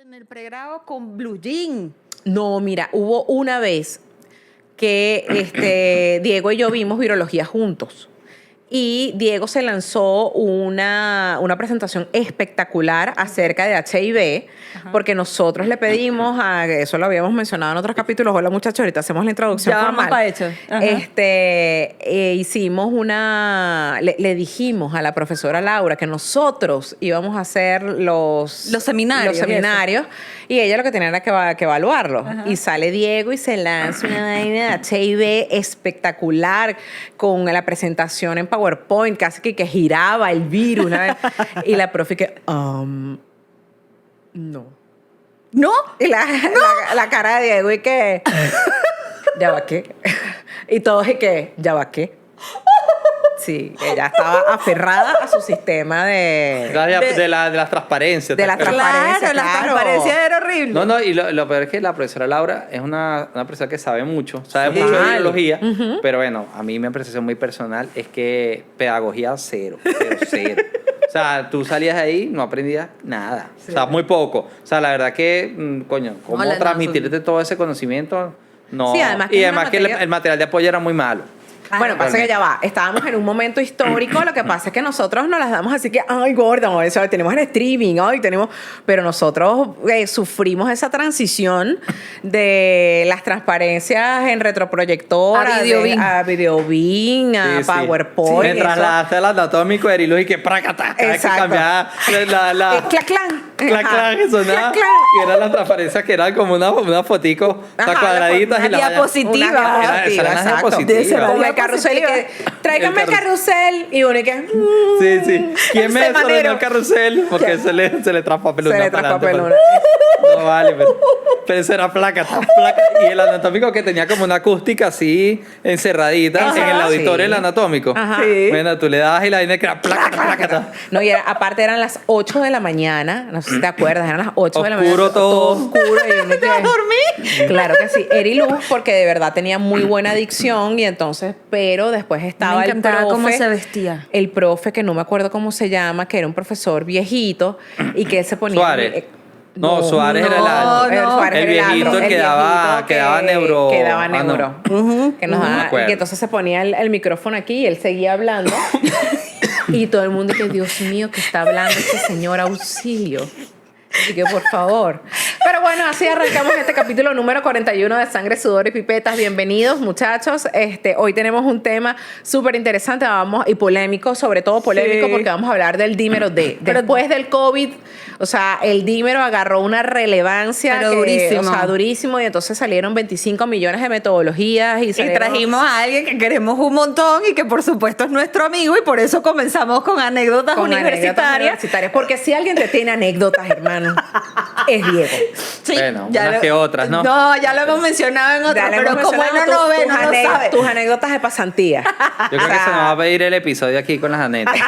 En el pregrado con Blue Jean. No, mira, hubo una vez que Diego y yo vimos virología juntos. Y Diego se lanzó una presentación espectacular acerca de HIV, porque nosotros le pedimos, eso lo habíamos mencionado en otros capítulos, hola muchachos, ahorita hacemos la introducción Ya formal. vamos pa' hecho. Ajá. Hicimos le dijimos a la profesora Laura que nosotros íbamos a hacer los seminarios. Y ella lo que tenía era que evaluarlos. Ajá. Y sale Diego y se lanza una vaina de HIV espectacular con la presentación en PowerPoint, casi que giraba el virus. Y la profe que, no. ¿No? Y la cara de Diego y que, ¿ya va qué? Y todos y que, ¿ya va qué? Sí, ella estaba aferrada a su sistema de las transparencias. De la transparencia, claro. La transparencia era horrible. No, y lo peor es que la profesora Laura es una profesora que sabe mucho de biología, pero bueno, a mí mi apreciación muy personal es que pedagogía cero. O sea, tú salías de ahí, no aprendías nada. Sí. O sea, muy poco. O sea, la verdad que, ¿cómo transmitirte todo ese conocimiento? No. Sí, además que el material de apoyo era muy malo. Bueno, pasa que ya va, estábamos en un momento histórico, lo que pasa es que nosotros nos las damos así que, ay, gorda, eso tenemos el streaming, pero nosotros sufrimos esa transición de las transparencias en retroproyectora, a Videobeam, a PowerPoint. Sí. Mientras al anatómico de Eriluz y que prácata, cada vez que cambiaba clac, que sonaba, y era la transparencia que era como una fotico, cuadraditas y la diapositiva. Eran diapositivas. Carrusel y que tráigame el carrusel y uno y que sí. ¿Quién me desordenó el carrusel? Porque se le traspapeló una peluna. No vale, pero eso era placa. Y el anatómico que tenía como una acústica así encerradita en el auditorio del anatómico. Sí. Bueno, tú le dabas y la vaina que era placa. No, y aparte eran las 8 de la mañana, no sé si te acuerdas, eran las 8 de la mañana. Oscuro todo. Oscuro. Y ¿te vas a dormir? Claro que sí. Eriluz, porque de verdad tenía muy buena dicción y entonces, pero después estaba el profe. ¿Cómo se vestía? El profe, que no me acuerdo cómo se llama, que era un profesor viejito y que se ponía... Suárez. Suárez era el viejito que daba neuro. Que daba neuro. Que nos daba, y que entonces se ponía el micrófono aquí y él seguía hablando. Y todo el mundo que, Dios mío, que está hablando este señor, auxilio. Así que, por favor. Pero bueno, así arrancamos este capítulo número 41 de Sangre, Sudor y Pipetas. Bienvenidos, muchachos. Hoy tenemos un tema súper interesante y polémico, sobre todo polémico, porque vamos a hablar del dímero D. Después del COVID, o sea, el dímero agarró una relevancia durísimo. O sea, durísimo, y entonces salieron 25 millones de metodologías. Y trajimos a alguien que queremos un montón y que por supuesto es nuestro amigo, y por eso comenzamos con anécdotas universitarias. Porque si alguien te tiene anécdotas, hermano, es Diego. Sí, bueno, unas que otras, ¿no? No, ya lo hemos mencionado en otro, pero como él no ve, no lo sabe. Tus anécdotas de pasantía. Yo creo que se nos va a pedir el episodio aquí con las anécdotas.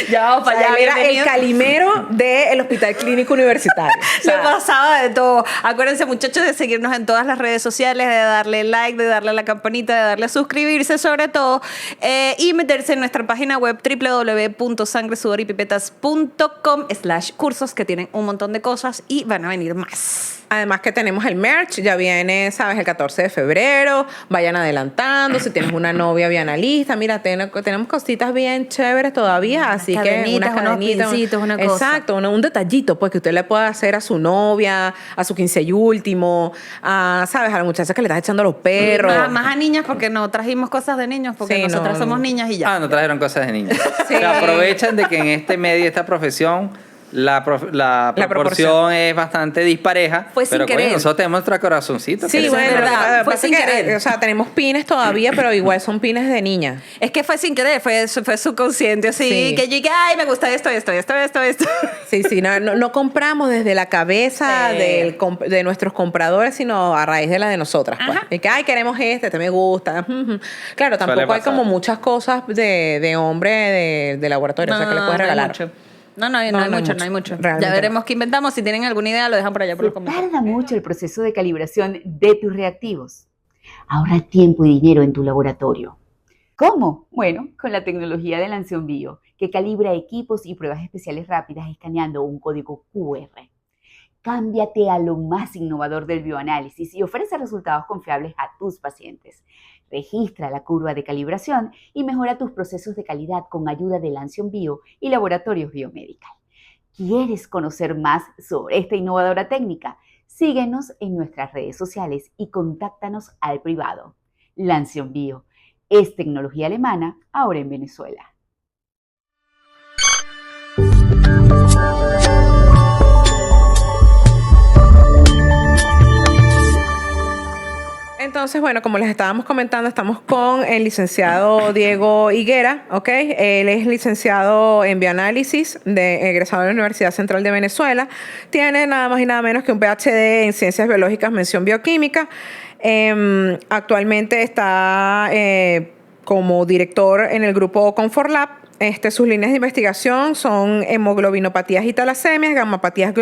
Ya vamos para allá. Era el calimero del Hospital Clínico Universitario. Le pasaba de todo. Acuérdense, muchachos, de seguirnos en todas las redes sociales, de darle like, de darle a la campanita, de darle a suscribirse sobre todo, y meterse en nuestra página web www.sangresudorypipetas.com/cursos, que tienen un montón de cosas y van a venir más. Además que tenemos el merch, ya viene, ¿sabes? El 14 de febrero, vayan adelantando, si tienes una novia bien lista, mira, tenemos cositas bien chéveres todavía, así que unas cadenitas, unos pincitos, una cosa. Exacto, un detallito, pues, que usted le pueda hacer a su novia, a su 15 y último, ¿sabes? A la muchacha que le estás echando a los perros. Más a niñas, porque no trajimos cosas de niños, porque nosotras somos niñas y ya. No trajeron cosas de niños. Sí. Se aprovechan de que en este medio, esta profesión, la proporción es bastante dispareja. Fue sin querer. Nosotros tenemos nuestro corazoncito. Sí, bueno, verdad. Fue sin querer. O sea, tenemos pines todavía, pero igual son pines de niña. Es que fue sin querer, fue subconsciente, así, sí. Que llegué, ay, me gusta esto. Sí, no compramos desde la cabeza de nuestros compradores, sino a raíz de la de nosotras. Pues. Y que, ay, queremos este me gusta. Claro, tampoco hay como muchas cosas de hombre de laboratorio, o sea, que le puedes regalar. No hay mucho. Ya veremos qué inventamos. Si tienen alguna idea, lo dejan por allá por los comentarios. Tarda mucho el proceso de calibración de tus reactivos. Ahorra tiempo y dinero en tu laboratorio. ¿Cómo? Bueno, con la tecnología de Lanción Bio, que calibra equipos y pruebas especiales rápidas escaneando un código QR. Cámbiate a lo más innovador del bioanálisis y ofrece resultados confiables a tus pacientes. Registra la curva de calibración y mejora tus procesos de calidad con ayuda de Lancium Bio y Laboratorios Biomedical. ¿Quieres conocer más sobre esta innovadora técnica? Síguenos en nuestras redes sociales y contáctanos al privado. Lancium Bio es tecnología alemana ahora en Venezuela. Entonces, bueno, como les estábamos comentando, estamos con el licenciado Diego Higuera, ¿ok? Él es licenciado en bioanálisis, egresado de la Universidad Central de Venezuela. Tiene nada más y nada menos que un PhD en Ciencias Biológicas, mención bioquímica. Actualmente está como director en el grupo ComfortLab. Sus líneas de investigación son hemoglobinopatías y talasemias, gamapatías...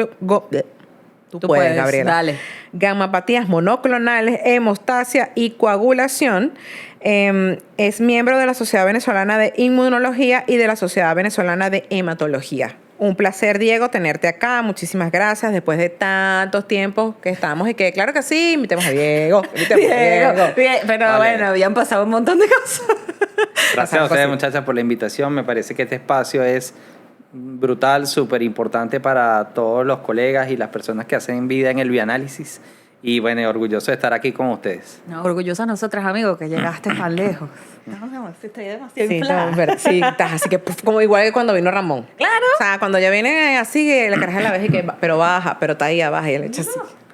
Tú puedes, Gabriela. Dale. Gamapatías monoclonales, hemostasia y coagulación. Es miembro de la Sociedad Venezolana de Inmunología y de la Sociedad Venezolana de Hematología. Un placer, Diego, tenerte acá. Muchísimas gracias. Después de tantos tiempos que estamos y que, claro que sí, invitemos a Diego. Bien, pero vale. Bueno, habían pasado un montón de cosas. Gracias a ustedes, muchachas, por la invitación. Me parece que este espacio es brutal, súper importante para todos los colegas y las personas que hacen vida en el bioanálisis. Y bueno, orgulloso de estar aquí con ustedes. No, orgullosa nosotras, amigos, que llegaste tan lejos. No, estoy demasiado inflada. Sí, estás así que como igual que cuando vino Ramón. Claro. O sea, cuando ya viene así, la caraja de la vez y que, pero baja, pero está ahí abajo y le echa así.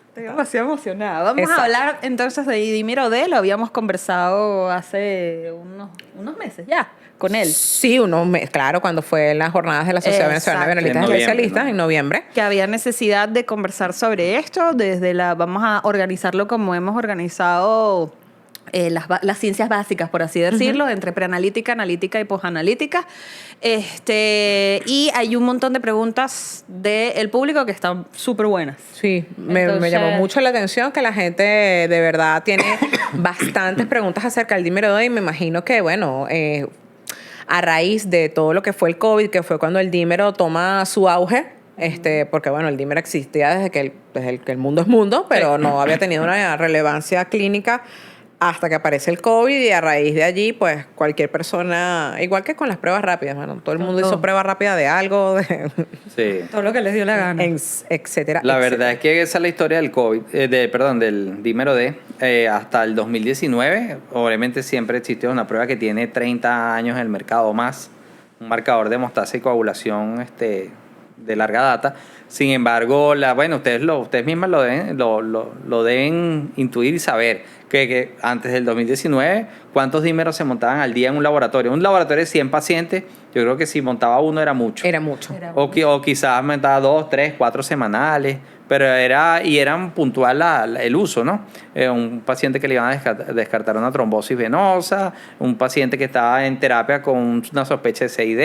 Estoy demasiado emocionada. Vamos a hablar entonces de Dímero D. Lo habíamos conversado hace unos meses ya con él. Sí, unos meses, claro, cuando fue las jornadas de la Sociedad Venezolana de Analistas Especialistas en noviembre. Que había necesidad de conversar sobre esto. Vamos a organizarlo como hemos organizado las ciencias básicas, por así decirlo, entre preanalítica, analítica y posanalítica. Y hay un montón de preguntas del público que están súper buenas. Sí, me llamó mucho la atención que la gente de verdad tiene bastantes preguntas acerca del dímero D y me imagino que, bueno, a raíz de todo lo que fue el COVID, que fue cuando el dímero toma su auge, porque bueno, el dímero existía desde que el mundo es mundo, pero no había tenido una relevancia clínica hasta que aparece el COVID y a raíz de allí, pues cualquier persona, igual que con las pruebas rápidas, bueno, todo el mundo hizo pruebas rápidas de algo, sí. Todo lo que les dio la gana, etcétera. La verdad es que esa es la historia del COVID, del dímero D. Hasta el 2019, obviamente siempre existió una prueba que tiene 30 años en el mercado o más, un marcador de hemostasia y coagulación de larga data. Sin embargo, ustedes mismas lo deben intuir y saber que antes del 2019, ¿cuántos dímeros se montaban al día en un laboratorio? Un laboratorio de 100 pacientes, yo creo que si montaba uno era mucho. Era mucho. O quizás montaba 2, 3, 4 semanales, pero eran puntual el uso, ¿no? Un paciente que le iban a descartar una trombosis venosa, un paciente que estaba en terapia con una sospecha de CID,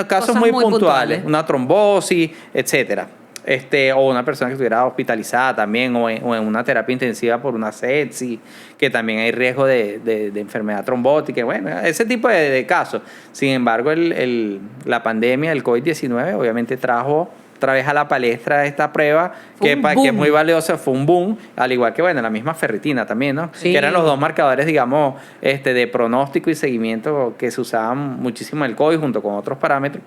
casos cosas muy puntuales, una trombosis, etcétera. O una persona que estuviera hospitalizada también o en una terapia intensiva por una sepsis, que también hay riesgo de enfermedad trombótica, bueno, ese tipo de casos. Sin embargo, la pandemia, el COVID-19, obviamente trajo otra vez a la palestra esta prueba que es muy valiosa, fue un boom, al igual que la misma ferritina también, ¿no? Sí. Que eran los dos marcadores, digamos, de pronóstico y seguimiento que se usaban muchísimo en el COVID junto con otros parámetros.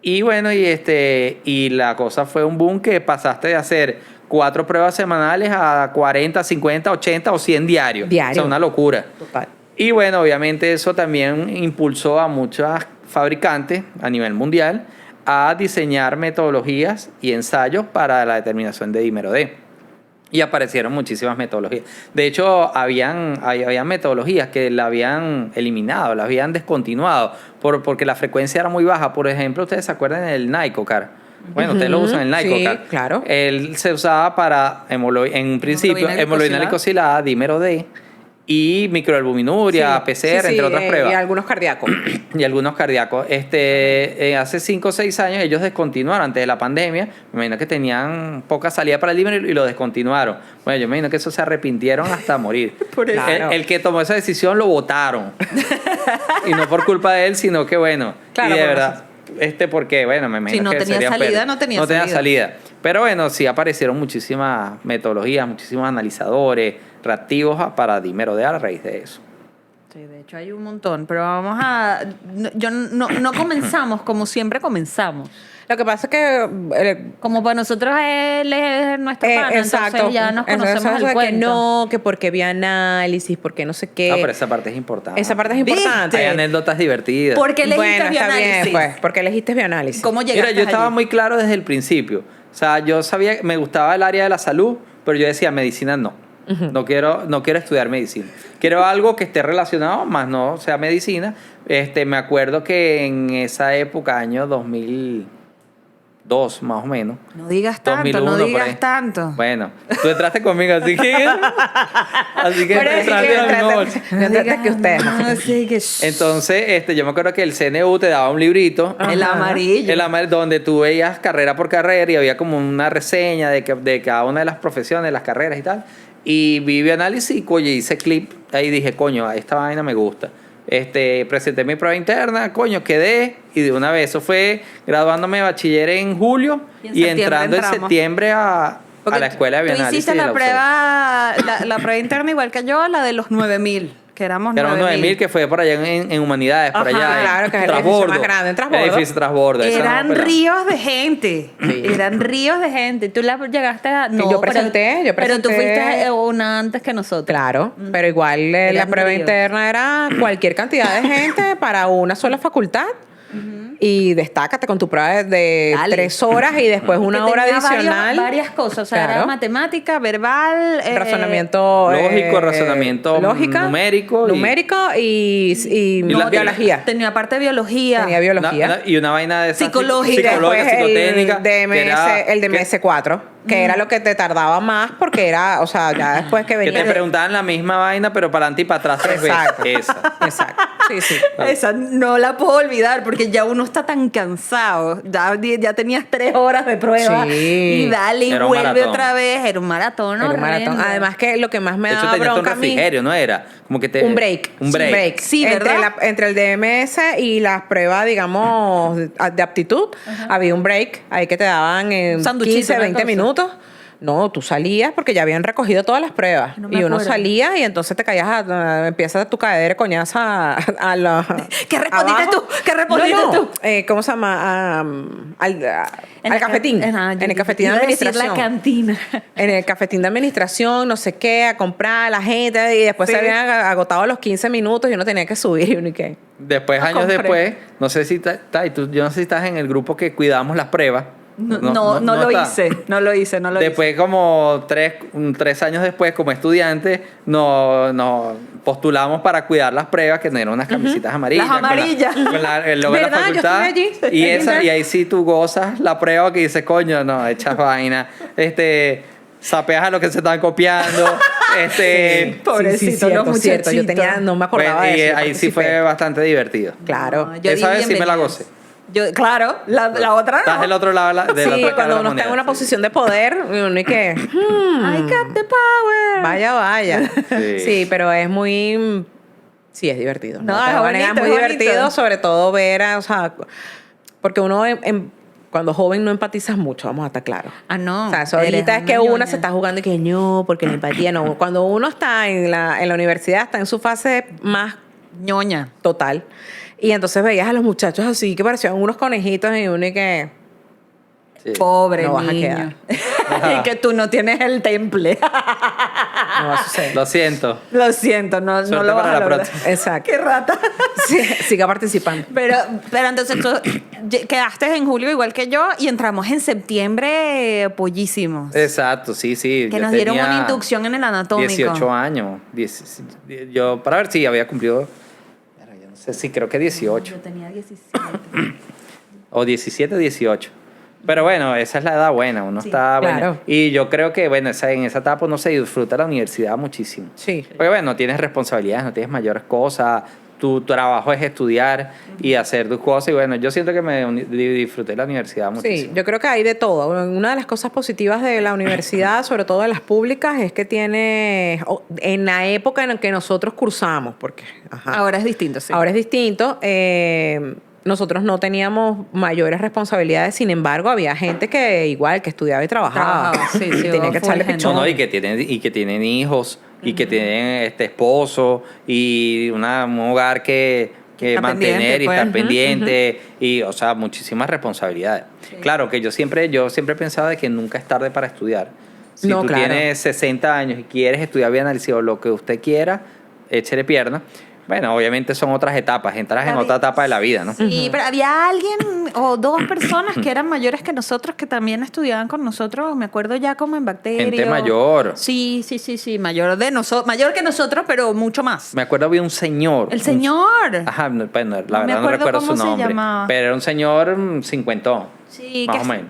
Y bueno, y la cosa fue un boom que pasaste de hacer 4 pruebas semanales a 40, 50, 80 o 100 diarios. O sea, una locura. Total. Y bueno, obviamente eso también impulsó a muchas fabricantes a nivel mundial a diseñar metodologías y ensayos para la determinación de dímero D. Y aparecieron muchísimas metodologías. De hecho, habían metodologías que la habían eliminado, la habían descontinuado, porque la frecuencia era muy baja. Por ejemplo, ustedes se acuerdan del NiCO-CAR. Bueno, ustedes lo usan en el NiCO-CAR. Sí, claro. Él se usaba para, en principio, hemoglobina glicosilada, dímero D, y microalbuminuria, PCR, entre otras pruebas. Y algunos cardíacos. Hace 5 o 6 años ellos descontinuaron antes de la pandemia. Me imagino que tenían poca salida para el dímero y lo descontinuaron. Bueno, yo me imagino que eso se arrepintieron hasta morir. Por eso. El que tomó esa decisión lo votaron. Y no por culpa de él, sino que claro, y de verdad. porque, bueno, me imagino Si no que tenía serían salida, pérdidas. no tenía salida. Pero bueno, sí aparecieron muchísimas metodologías, muchísimos analizadores, reactivos para dimerodear a raíz de eso. Sí, de hecho hay un montón, pero vamos a... No comenzamos como siempre comenzamos. Lo que pasa es que... Como para nosotros él es nuestro pana, exacto. entonces ya nos conocemos Entonces, el que cuento. no, que porque vi análisis, porque no sé qué. No, pero esa parte es importante. Esa parte es importante. Hay anécdotas divertidas. ¿Por qué elegiste Bueno, está bioanálisis? bien, pues. Porque elegiste bioanálisis. ¿Cómo llegaste Mira, yo estaba allí? muy claro desde el principio. O sea, yo sabía que me gustaba el área de la salud, pero yo decía, medicina no. No quiero estudiar medicina. Quiero algo que esté relacionado, más no sea medicina. Me acuerdo que en esa época, año 2002 más o menos. No digas tanto, 2001, no por digas ahí. tanto. Bueno, tú entraste conmigo, así que... así que Pero sí entraste que a la misma bolsa. no entraste que ustedes. No, sí, que... Entonces, yo me acuerdo que el CNU te daba un librito. El amarillo. El amarillo, donde tú veías carrera por carrera y había como una reseña de cada una de las profesiones, las carreras y tal. Y vi bioanálisis y, coño, hice clip. Ahí dije, coño, esta vaina me gusta. Presenté mi prueba interna, coño, quedé. Y de una vez, eso fue graduándome de bachiller en julio y entrando en septiembre a la escuela de Tú bioanálisis. hiciste la prueba, la prueba interna igual que yo, la de los 9.000, que éramos 9.000, que fue por allá en Humanidades, por Ajá, allá. claro, que es el edificio Transbordo. más grande, en Transbordo. El edificio Transbordo. esa Eran no, pero- ríos de gente. Sí. Eran ríos de gente. Tú la llegaste a... No, yo presenté. Pero tú fuiste una antes que nosotros. Claro, pero igual la Eran prueba ríos. interna era cualquier cantidad de gente para una sola facultad. Y destácate con tu prueba de Dale. 3 horas y después Que una hora tenía adicional. varias cosas. O sea, era Claro. matemática, verbal... Razonamiento Lógico, razonamiento numérico y la- biología. Tenía parte de biología. Tenía biología. y una vaina de esas Psicológica. psicológica, Después psicotécnica. el DMS, el DMS4, que era lo que te tardaba más porque era, o sea, ya después que Que venía. te preguntaban la misma vaina, pero para adelante y para atrás 3 Exacto. veces. Esa. Exacto. Sí, sí. Esa no la puedo olvidar porque ya uno está tan cansado. Ya tenías 3 horas de prueba. Sí. Y dale y Era un vuelve maratón. otra vez. Era un maratón. Era un maratón. horrendo. Además que lo que más me De hecho, daba tenías un bronca a mí... refrigerio, ¿no era? Como que Un break. Un break. Sí, entre, ¿verdad? entre el DMS y las pruebas, digamos, de aptitud, había un break ahí que te daban en Un sanduchito, 15, una 20 cosa. minutos. No, tú salías porque ya habían recogido todas las pruebas. No me Y uno acuerdo. salía y entonces te caías, empiezas tu caedera de coñazo a la... ¿Qué respondiste abajo. tú? ¿Qué respondiste No, no. tú? ¿Cómo se llama? Al cafetín. En el cafetín de iba a decir administración. la cantina. En el cafetín de administración, no sé qué, a comprar a la gente y después Sí. se habían agotado los 15 minutos y uno tenía que subir y uno y qué. Después, Lo años compré. después, no sé si yo no sé si estás en el grupo que cuidamos las pruebas. No lo está. hice. No lo hice. Después, como 3 años después, como estudiantes, nos postulamos para cuidar las pruebas, que no eran unas camisitas amarillas. Las amarillas. Con el logo de la ¿Verdad? Yo facultad. estuve allí. Y ahí sí tú gozas la prueba que dices, coño, no, echas vaina. Sapeas a los que se están copiando. Pobrecito, los muchachitos. cierto. Yo tenía, no me acordaba Bueno, y de eso. ahí sí fue bastante divertido. Claro. No, yo Esa di vez sí me la bienvenidas. gocé. Claro, la otra Estás no. del otro lado de la Sí, otra cara cuando de la uno está en moneda. una posición de poder, uno y que, I got the power. vaya. Sí. Sí, pero es muy... Sí, es divertido. No, te es voy a negar, bonito, muy es bonito. divertido, sobre todo ver, o sea, porque uno cuando joven no empatizas mucho, vamos a estar claros. Ah, no. O sea, eso eres ahorita es que una una ñoña. se está jugando y que no, porque la empatía no. Cuando uno está en la universidad, está en su fase más ñoña. total. Y entonces veías a los muchachos así que parecían unos conejitos y uno y que... Sí. Pobre No vas a niño. Y que tú no tienes el temple. No va a suceder. Lo siento. Lo siento, no Suerte lo vas para a la lograr. próxima. Exacto. Qué rata. Sí, siga participando. Pero entonces tú quedaste en julio igual que yo y entramos en septiembre pollísimos. Exacto, sí. Que Yo nos dieron tenía una inducción en el anatómico. 18 años. Yo, para ver si había cumplido, yo no sé si creo que 18. Yo tenía 17. O 17, 18. Pero bueno, esa es la edad buena, uno Sí, está bueno. claro. Y yo creo que, bueno, en esa etapa uno se disfruta la universidad muchísimo. Sí. Porque, bueno, no tienes responsabilidades, no tienes mayores cosas, tu trabajo es estudiar y hacer tus cosas. Y bueno, yo siento que disfruté la universidad muchísimo. Sí, yo creo que hay de todo. Una de las cosas positivas de la universidad, sobre todo de las públicas, es que tiene, en la época en la que nosotros cursamos, porque ajá, Ahora es distinto, sí. ahora es distinto, nosotros no teníamos mayores responsabilidades, sin embargo, había gente que igual, que estudiaba y trabajaba. Sí, y tenía que echarle No, pichón. y que tienen hijos, y que tienen esposo, y un hogar que Está mantener pendiente, y pues. estar pendiente, y, o sea, muchísimas responsabilidades. Sí. Claro que yo siempre he pensado de que nunca es tarde para estudiar. Si No, tú claro. tienes 60 años y quieres estudiar bioanálisis o lo que usted quiera, échele pierna. Bueno, obviamente son otras etapas, entras en otra etapa de la vida, ¿no? Sí, pero había alguien o dos personas que eran mayores que nosotros que también estudiaban con nosotros, me acuerdo ya como en bacterias. Gente mayor. Sí, mayor mayor que nosotros, pero mucho más. Me acuerdo había un señor. El señor. Ajá, bueno, la No me verdad no acuerdo recuerdo cómo su se nombre. llamaba. Pero era un señor cincuentón. Sí, más o menos.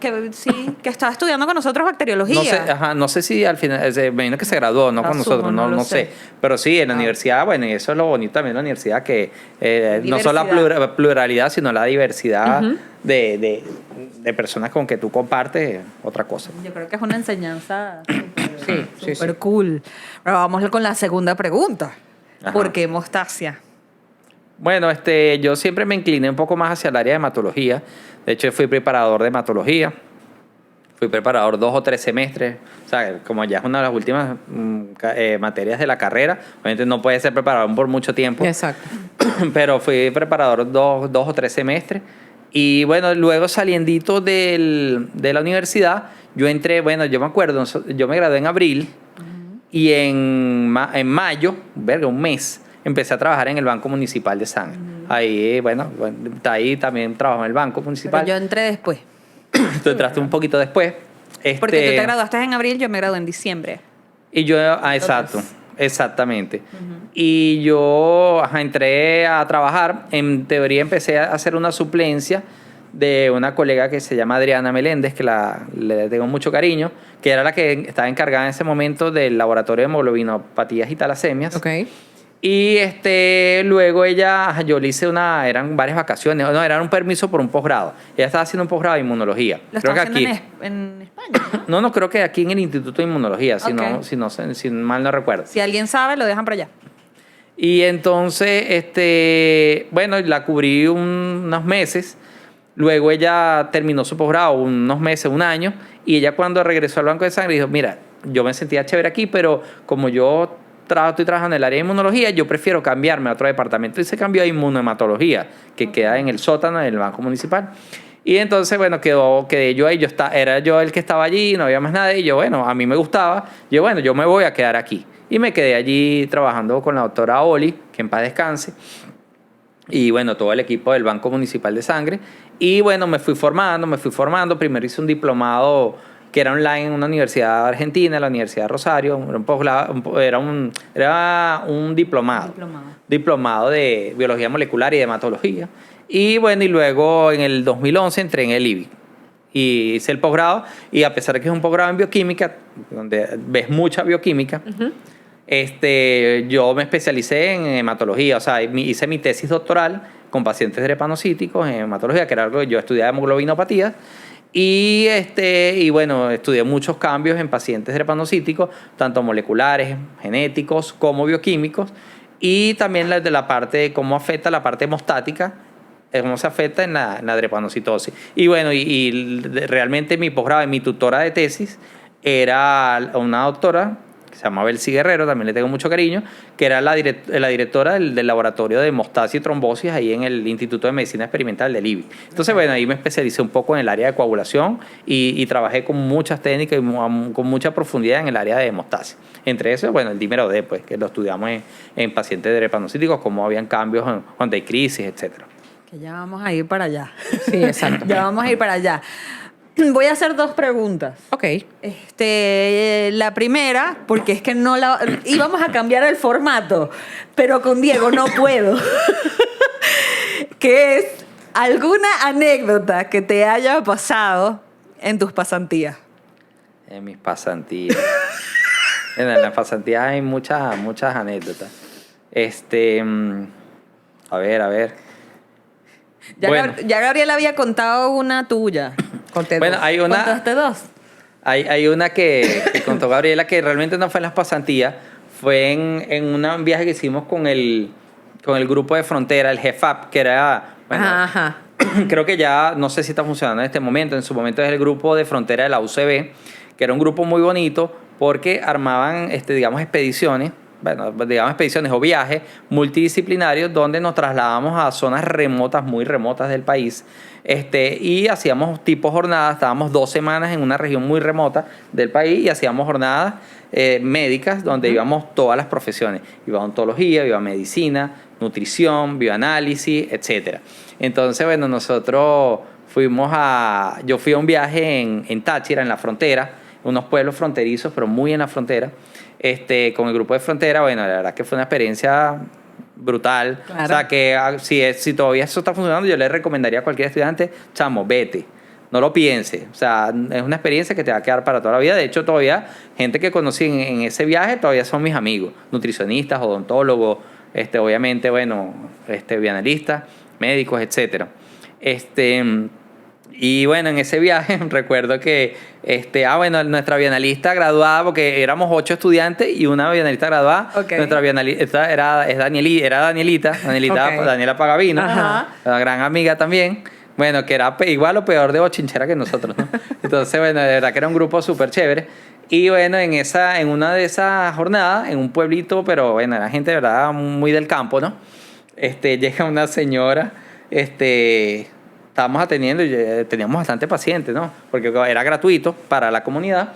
que estaba estudiando con nosotros bacteriología. No sé si al final, me imagino que se graduó, no con Asumo, nosotros, no lo no sé. sé. Pero sí, en la universidad, bueno, y eso es lo bonito también de la universidad, que no solo la Diversidad. pluralidad, sino la diversidad de personas con que tú compartes, otra cosa. Yo creo que es una enseñanza Sí, súper cool. Pero vamos con la segunda pregunta. Ajá. ¿Por qué hemostasia? Bueno, yo siempre me incliné un poco más hacia el área de hematología. De hecho, fui preparador de hematología. Fui preparador 2 o 3 semestres. O sea, como ya es una de las últimas materias de la carrera, obviamente no puedes ser preparador por mucho tiempo. Exacto. Pero fui preparador 2 o 3 semestres. Y bueno, luego saliendito de la universidad, yo entré, bueno, yo me acuerdo, yo me gradué en abril y en mayo, un mes, empecé a trabajar en el Banco Municipal de Sangre. Ahí, bueno, ahí también trabajé en el Banco Municipal. Pero yo entré después. Tú entraste un poquito después. Porque tú te graduaste en abril, yo me gradué en diciembre. Y yo, exacto, exactamente. Y yo entré a trabajar. En teoría empecé a hacer una suplencia de una colega que se llama Adriana Meléndez, que le tengo mucho cariño, que era la que estaba encargada en ese momento del laboratorio de hemoglobinopatías y talasemias. Ok. Y luego yo le hice eran varias vacaciones, no, era un permiso por un posgrado. Ella estaba haciendo un posgrado de inmunología. ¿Lo Creo estás que haciendo aquí, en España? ¿No? no, creo que aquí en el Instituto de Inmunología, Ok. si mal no recuerdo. Si alguien sabe, lo dejan para allá. Y entonces, bueno, la cubrí unos meses. Luego ella terminó su posgrado, unos meses, un año. Y ella cuando regresó al Banco de Sangre dijo, mira, yo me sentía chévere aquí, pero como yo estoy trabajando en el área de inmunología, yo prefiero cambiarme a otro departamento. Y se cambió a inmunohematología, que queda en el sótano del Banco Municipal. Y entonces, bueno, quedé yo ahí. Era yo el que estaba allí, no había más nadie. Y yo, bueno, a mí me gustaba. Yo, bueno, yo me voy a quedar aquí. Y me quedé allí trabajando con la doctora Oli, que en paz descanse. Y bueno, todo el equipo del Banco Municipal de Sangre. Y bueno, me fui formando. Primero hice un diplomado que era online en una universidad argentina, la Universidad de Rosario. Era un diplomado de biología molecular y de hematología. Y bueno, y luego en el 2011 entré en el IBI. Y hice el posgrado. Y a pesar de que es un posgrado en bioquímica, donde ves mucha bioquímica, yo me especialicé en hematología. O sea, hice mi tesis doctoral con pacientes drepanocíticos en hematología, que era algo que yo estudiaba hemoglobinopatías. Y bueno, estudié muchos cambios en pacientes drepanocíticos, tanto moleculares, genéticos, como bioquímicos. Y también de la parte de cómo afecta la parte hemostática, cómo se afecta en la drepanocitosis. Y bueno, y realmente mi posgrado y mi tutora de tesis era una doctora que se llama Belsi Guerrero, también le tengo mucho cariño, que era la directora del laboratorio de hemostasis y trombosis ahí en el Instituto de Medicina Experimental del IBI. Entonces, bueno, ahí me especialicé un poco en el área de coagulación y trabajé con muchas técnicas y con mucha profundidad en el área de hemostasis. Entre eso, bueno, el dímero D, pues, que lo estudiamos en pacientes drepanocíticos, cómo habían cambios cuando hay crisis, etcétera. Que ya vamos a ir para allá. Sí, exacto. Ya vamos a ir para allá. Voy a hacer 2 preguntas. Ok. La primera, porque es que íbamos a cambiar el formato, pero con Diego no puedo. Que es alguna anécdota que te haya pasado en tus pasantías. En mis pasantías. En las pasantías hay muchas anécdotas. A ver. Ya Gabriela había contado una tuya. Conté Bueno, dos. hay una. ¿Contaste 2? Hay una que contó Gabriela que realmente no fue en las pasantías, fue en un viaje que hicimos con el grupo de frontera, el GEFAP, que era, bueno, Ajá. creo que ya, no sé si está funcionando en este momento, en su momento es el grupo de frontera de la UCB, que era un grupo muy bonito porque armaban, digamos, expediciones o viajes multidisciplinarios donde nos trasladábamos a zonas remotas, muy remotas del país, y hacíamos tipo jornadas, estábamos 2 semanas en una región muy remota del país y hacíamos jornadas médicas donde íbamos todas las profesiones, iba odontología, iba medicina, nutrición, bioanálisis, etcétera. Entonces, bueno, yo fui a un viaje en Táchira, en la frontera, unos pueblos fronterizos, pero muy en la frontera, con el grupo de frontera. Bueno, la verdad que fue una experiencia brutal. Claro. O sea, que si todavía eso está funcionando, yo le recomendaría a cualquier estudiante, chamo, vete. No lo piense. O sea, es una experiencia que te va a quedar para toda la vida. De hecho, todavía gente que conocí en ese viaje todavía son mis amigos, nutricionistas, odontólogos, obviamente, bueno, bioanalistas, médicos, etcétera. Y bueno, en ese viaje recuerdo que nuestra bioanalista graduada, porque éramos 8 estudiantes y una bioanalista graduada. Okay. Nuestra bioanalista era Danielita, okay. Daniela Pagavino, una gran amiga también. Bueno, que era igual o peor de bochinchera que nosotros, ¿no? Entonces, bueno, de verdad que era un grupo súper chévere. Y bueno, en una de esas jornadas, en un pueblito, pero bueno, era gente de verdad muy del campo, ¿no? Llega una señora, estábamos atendiendo y teníamos bastante pacientes, ¿no? Porque era gratuito para la comunidad.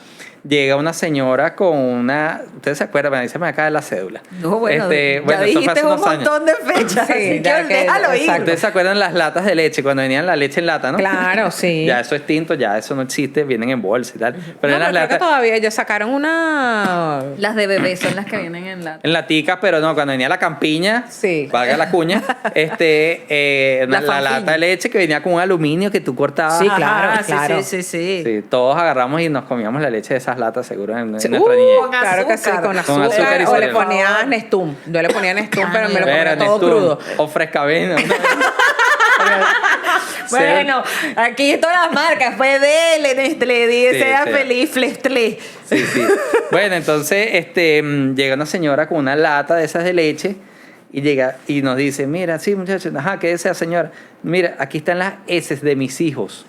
Llega una señora con una... ¿Ustedes se acuerdan? Ahí se me acaba la cédula. No, bueno, ya dijiste un montón de fechas, sí, así que déjalo ir. ¿Ustedes se acuerdan las latas de leche? Cuando venían la leche en lata, ¿no? Claro, sí. Ya eso es extinto, ya eso no existe, vienen en bolsa y tal. Pero en las latas... creo que todavía ellos sacaron una... Las de bebé son las que vienen en lata. En laticas, pero no, cuando venía la campiña, sí, valga la cuña, la lata de leche que venía con un aluminio que tú cortabas. Sí, claro, claro. Sí, todos agarramos y nos comíamos la leche de esas latas, seguro, en nuestra niñez. Claro que sí, con azúcar o le ponías Nestum. Yo le ponía Nestum, pero me lo ponía todo crudo. O Frescavena. Bueno, aquí todas las marcas, fue Dele, Nestlé, sea feliz, Flestlé. Sí. Bueno, entonces llega una señora con una lata de esas de leche y llega y nos dice, mira, sí, muchachos, ¿qué desea, señora? Mira, aquí están las heces de mis hijos.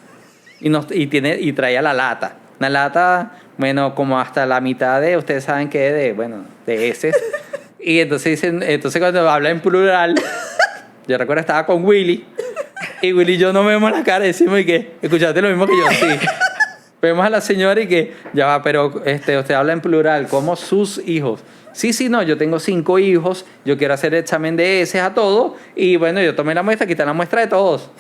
Y traía la lata. Una lata, bueno, como hasta la mitad de, ustedes saben que de heces. Y entonces cuando habla en plural, yo recuerdo estaba con Willy, y Willy y yo no vemos la cara y decimos, ¿y qué? ¿Escuchaste lo mismo que yo? Sí. Vemos a la señora y que, ya va, pero usted habla en plural, como sus hijos. Sí, no, yo tengo 5 hijos, yo quiero hacer el examen de heces a todos, y bueno, yo tomé la muestra, quité la muestra de todos.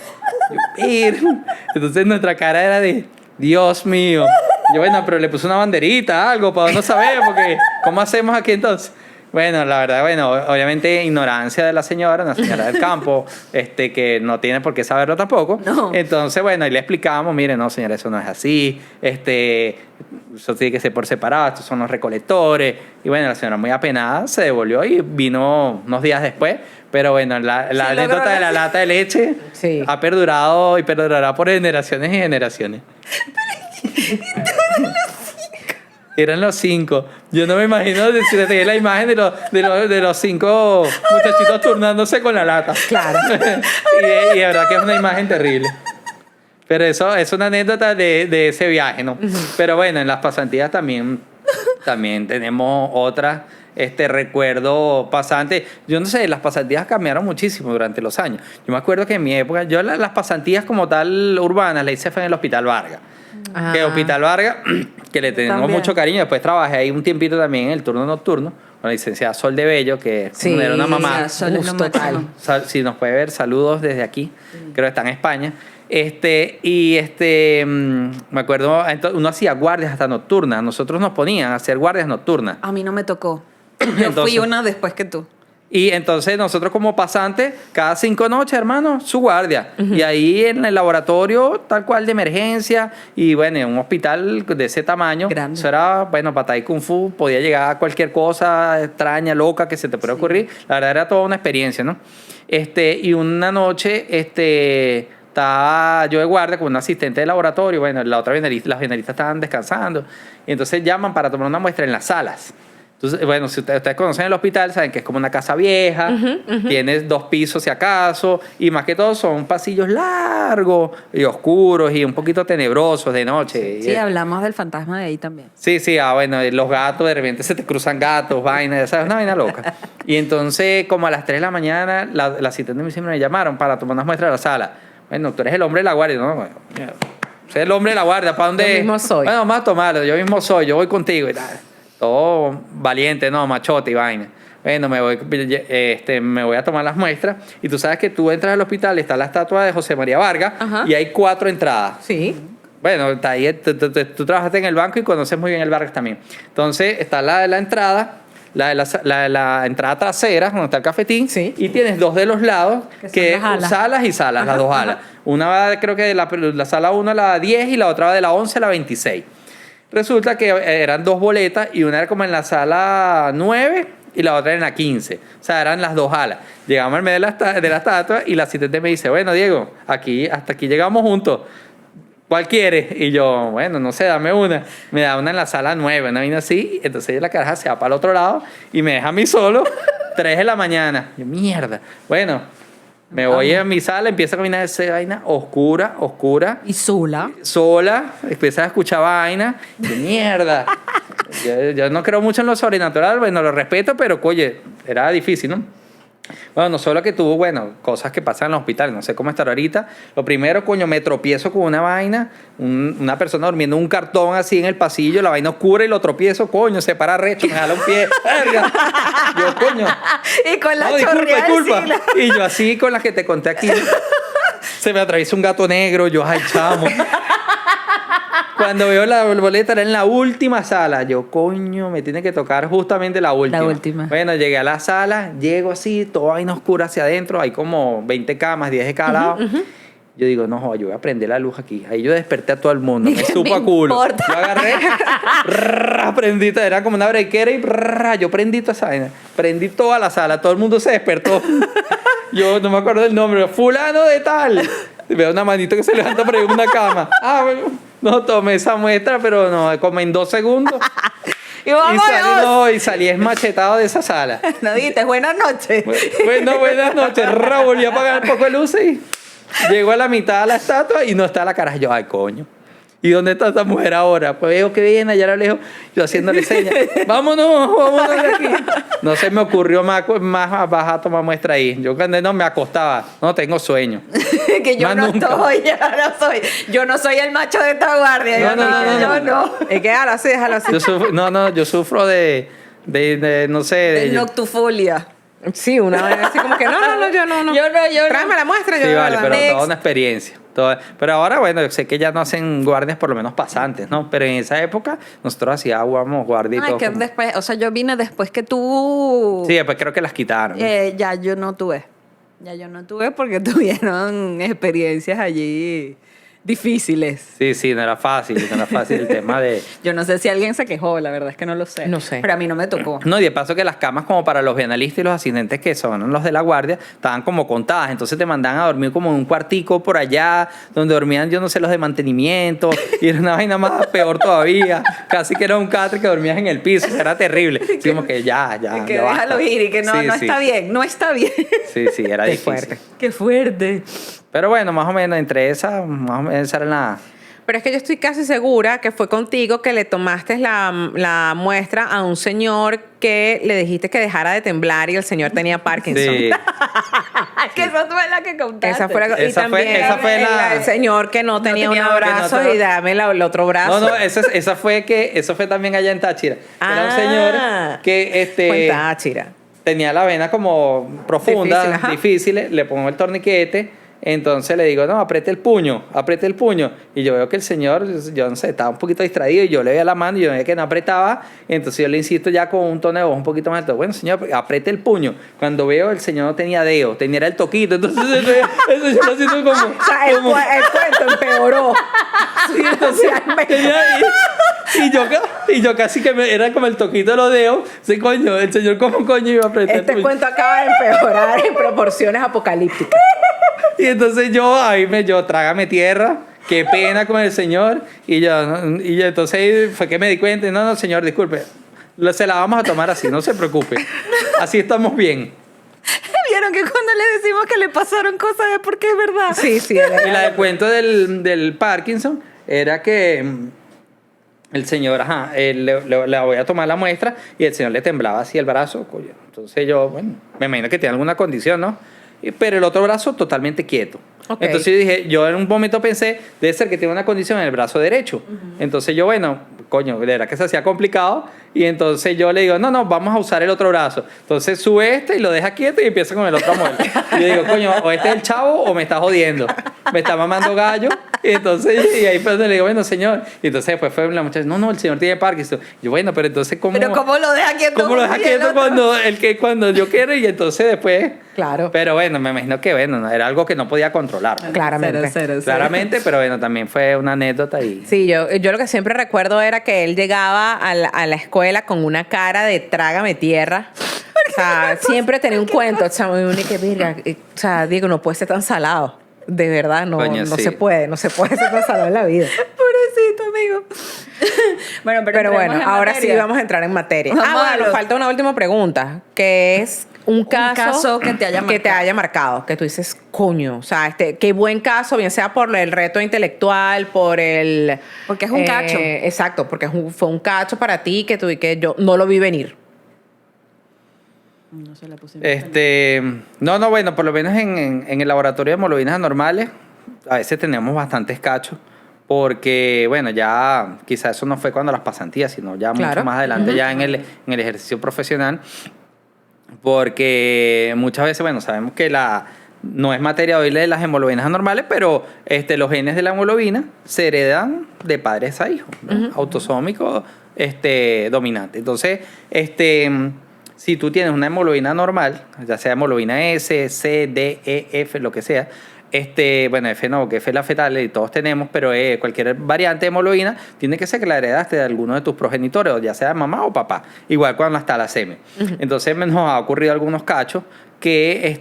Entonces nuestra cara era de, Dios mío. Yo, bueno, pero le puse una banderita, algo, para no saber, porque ¿cómo hacemos aquí entonces? Bueno, la verdad, obviamente ignorancia de la señora, una señora del campo, que no tiene por qué saberlo tampoco. No. Entonces, bueno, y le explicábamos, mire, no, señora, eso no es así, eso tiene que ser por separado, estos son los recolectores. Y bueno, la señora muy apenada se devolvió y vino unos días después. Pero bueno, la anécdota de la lata de leche ha perdurado y perdurará por generaciones y generaciones. Eran los 5. Yo no me imagino decirte la imagen de los 5 muchachitos turnándose con la lata. Claro. y de verdad que es una imagen terrible. Pero eso es una anécdota de ese viaje, ¿no? Pero bueno, en las pasantías también tenemos otras recuerdo pasante. Yo no sé, las pasantías cambiaron muchísimo durante los años. Yo me acuerdo que en mi época, yo las pasantías como tal urbanas las hice fue en el Hospital Vargas. Que el Hospital Vargas, que le tenemos mucho cariño. Después trabajé ahí un tiempito también en el turno nocturno con la licenciada Sol de Bello, que era una mamá. Total. Si nos puede ver, saludos desde aquí. Creo que está en España. Me acuerdo, uno hacía guardias hasta nocturnas. Nosotros nos ponían a hacer guardias nocturnas. A mí no me tocó. Yo fui una después que tú. Y entonces nosotros como pasantes, cada 5 noches, hermano, su guardia. Uh-huh. Y ahí en el laboratorio, tal cual de emergencia, y bueno, en un hospital de ese tamaño, grande. Eso era, batalla y kung fu, podía llegar a cualquier cosa extraña, loca que se te pueda ocurrir. La verdad era toda una experiencia, ¿no? Y una noche, estaba yo de guardia con un asistente de laboratorio, bueno, las bienelistas estaban descansando, y entonces llaman para tomar una muestra en las salas. Entonces, bueno, si ustedes conocen el hospital, saben que es como una casa vieja, tienes 2 pisos si acaso, y más que todo son pasillos largos y oscuros y un poquito tenebrosos de noche. Sí, hablamos del fantasma de ahí también. Sí, bueno, los gatos, de repente se te cruzan gatos, vainas, ¿sabes? Una vaina loca. Y entonces, como a las 3 de la mañana, la asistente de mi siempre me llamaron para tomar unas muestras de la sala. Bueno, tú eres el hombre de la guardia, ¿no? Bueno, soy el hombre de la guardia, ¿para dónde? Yo mismo soy. Bueno, vamos a tomarlo, yo mismo soy, yo voy contigo y tal. Todo valiente, ¿no? Machote y vaina. Bueno, me voy a tomar las muestras. Y tú sabes que tú entras al hospital, está la estatua de José María Vargas, y hay 4 entradas. Sí. Bueno, está ahí, tú trabajaste en el banco y conoces muy bien el Vargas también. Entonces, está la de la entrada, la entrada trasera, donde está el cafetín, Sí. y tienes 2 de los lados, que son las alas. salas y salas, las 2 alas. Una va, creo que de la sala 1 a la 10 y la otra va de la 11 a la 26. Resulta que eran 2 boletas y una era como en la sala 9 y la otra en la 15. O sea, eran las 2 alas. Llegamos al medio de la estatua y la asistente me dice, bueno, Diego, hasta aquí llegamos juntos. ¿Cuál quieres? Y yo, bueno, no sé, dame una. Me da una en la sala 9, una vaina así. Entonces la caraja se va para el otro lado y me deja a mí solo 3 de la mañana. Yo, mierda. Bueno, me voy a mi sala, empiezo a caminar esa vaina oscura. Y Zula. Sola, empecé a escuchar vaina. De mierda. Yo no creo mucho en lo sobrenatural, bueno, lo respeto, pero oye, era difícil, ¿no? Bueno, no solo que tuvo, bueno, cosas que pasan en los hospitales, no sé cómo estar ahorita. Lo primero, coño, me tropiezo con una vaina, una persona durmiendo en un cartón así en el pasillo, la vaina oscura y lo tropiezo, coño, se para recho, me jala un pie, verga. Yo, coño. Y con la No, chorrea disculpa. encima. Y yo así con las que te conté aquí. Se me atraviesa un gato negro, yo, ay, chamo. Cuando veo la boleta era en la última sala. Yo, coño, me tiene que tocar justamente la última. La última. Bueno, llegué a la sala, llego así, toda vaina oscura hacia adentro. Hay como 20 camas, 10 de cada lado. Yo digo, no, joder, yo voy a prender la luz aquí. Ahí yo desperté a todo el mundo. Me supo a culo. importa. Yo agarré, prendí, era como una brequera y yo prendí toda esa vaina. Prendí toda la sala, todo el mundo se despertó. Yo no me acuerdo del nombre, fulano de tal. Veo una manito que se levanta por ahí en una cama. Ah, bueno, no tomé esa muestra, pero no, como en 2 segundos. Y salí esmachetado de esa sala. No dices, buenas noches. Bueno, buenas noches. Volví a apagar un poco de luces y llego a la mitad de la estatua y no está la cara. Yo, ay, coño. ¿Y dónde está esta mujer ahora? Pues veo que viene allá a lo lejos, yo haciéndole señas. Vámonos de aquí. No se me ocurrió más bajar a tomar muestra ahí. Yo cuando no me acostaba, no tengo sueño. Que yo Más no nunca. estoy, yo no soy el macho de esta guardia. No. Es que déjalo así. Yo sufro de no sé. De noctufolia. Sí, una vez así como que no, yo no. Yo no. Tráeme la muestra, yo Sí, de vale, verdad. pero toda una experiencia. Pero ahora, bueno, sé que ya no hacen guardias por lo menos pasantes, ¿no? Pero en esa época nosotros hacíamos guardias y Ay, todo. que después, o sea, yo vine después que tú. Sí, después creo que las quitaron. ¿no? Ya yo no tuve porque tuvieron experiencias allí difíciles. Sí, no era fácil el tema de... Yo no sé si alguien se quejó, la verdad es que no lo sé. No sé. Pero a mí no me tocó. No, y de paso que las camas como para los bienalistas y los asistentes que son los de la guardia, estaban como contadas, entonces te mandaban a dormir como en un cuartico por allá, donde dormían, yo no sé, los de mantenimiento, y era una vaina más peor todavía, casi que era un catre que dormías en el piso, era terrible. Así como que ya Que ya basta. déjalo ir y que no Sí, está bien, no está bien. Sí, era Qué difícil. fuerte. Qué fuerte. Pero bueno, más o menos entre esas, más o menos esa era la... Pero es que yo estoy casi segura que fue contigo que le tomaste la muestra a un señor que le dijiste que dejara de temblar y el señor tenía Parkinson. Sí. Que esa fue la que contaste. Esa fue la, y Esa fue- también esa fue la- el señor que no tenía tenía un brazo que no te- y dame el otro brazo. No, eso fue también allá en Táchira. Era un Ah. señor que Cuenta, Chira. tenía la vena como profunda, Difícil, ajá. difícil, le pongo el torniquete, entonces le digo, no, apriete el puño, y yo veo que el señor, yo no sé, estaba un poquito distraído, y yo le veía la mano, y yo veía que no apretaba, entonces yo le insisto ya con un tono de voz un poquito más alto, bueno, señor, apriete el puño. Cuando veo, el señor no tenía dedo, tenía el toquito, entonces el señor lo siento como... O sea, el cuento empeoró. Sí, entonces y yo casi que era como el toquito de los dedos. Sí, coño, el señor como coño iba a apretar. Este el puño. cuento acaba de empeorar en proporciones apocalípticas. Y entonces yo trágame tierra, qué pena con el señor. Y yo entonces ahí fue que me di cuenta, no, señor, disculpe. Se la vamos a tomar así, no se preocupe. Así estamos bien. ¿Vieron que cuando le decimos que le pasaron cosas es porque es verdad? Sí, sí. Y la de cuento del Parkinson era que el señor, le voy a tomar la muestra y el señor le temblaba así el brazo. Coño. Entonces yo, bueno, me imagino que tiene alguna condición, ¿no? Pero el otro brazo totalmente quieto. Okay. Entonces yo dije, yo en un momento pensé, debe ser que tiene una condición en el brazo derecho. Entonces yo, bueno, coño, de verdad que se hacía complicado. Y entonces yo le digo, no, vamos a usar el otro brazo. Entonces sube y lo deja quieto y empieza con el otro muelle. Y yo digo, coño, o este es el chavo o me está jodiendo. Me está mamando gallo. Y entonces, y ahí fue donde le digo, bueno, señor. Y entonces después fue la muchacha, no, el señor tiene Parkinson. Y yo, bueno, pero entonces, ¿cómo lo deja quieto? ¿Cómo lo deja quieto cuando yo quiero? Y entonces después... Claro. Pero bueno, me imagino que era algo que no podía controlar. Claramente. Cero. Claramente, pero bueno, también fue una anécdota. Sí, yo lo que siempre recuerdo era que él llegaba a la escuela con una cara de trágame tierra. O sea, siempre tenía un cuento. O sea, Diego, no puede ser tan salado. De verdad, no sí. se puede ser tan salado en la vida. Pobrecito, amigo. Pero bueno, ahora sí vamos a entrar en materia. Nos falta una última pregunta, que es un caso que te haya marcado. Que tú dices, coño, o sea, qué buen caso, bien sea por el reto intelectual, porque es un cacho. Exacto, porque fue un cacho para ti que yo no lo vi venir. No se la puse. Bueno, por lo menos en el laboratorio de hemoglobinas anormales, a veces tenemos bastantes cachos, porque, bueno, ya quizás eso no fue cuando las pasantías, sino ya mucho más adelante, ya en el ejercicio profesional, porque muchas veces, bueno, sabemos que no es materia hoy de las hemoglobinas anormales, pero los genes de la hemoglobina se heredan de padres a hijos, ¿no? Autosómico dominante. Entonces, si tú tienes una hemoglobina normal, ya sea hemoglobina S, C, D, E, F, lo que sea, bueno, F no, que F es la fetal y todos tenemos, pero cualquier variante de hemoglobina tiene que ser que la heredaste de alguno de tus progenitores, ya sea mamá o papá, igual cuando la talasemia. Entonces nos ha ocurrido algunos cachos que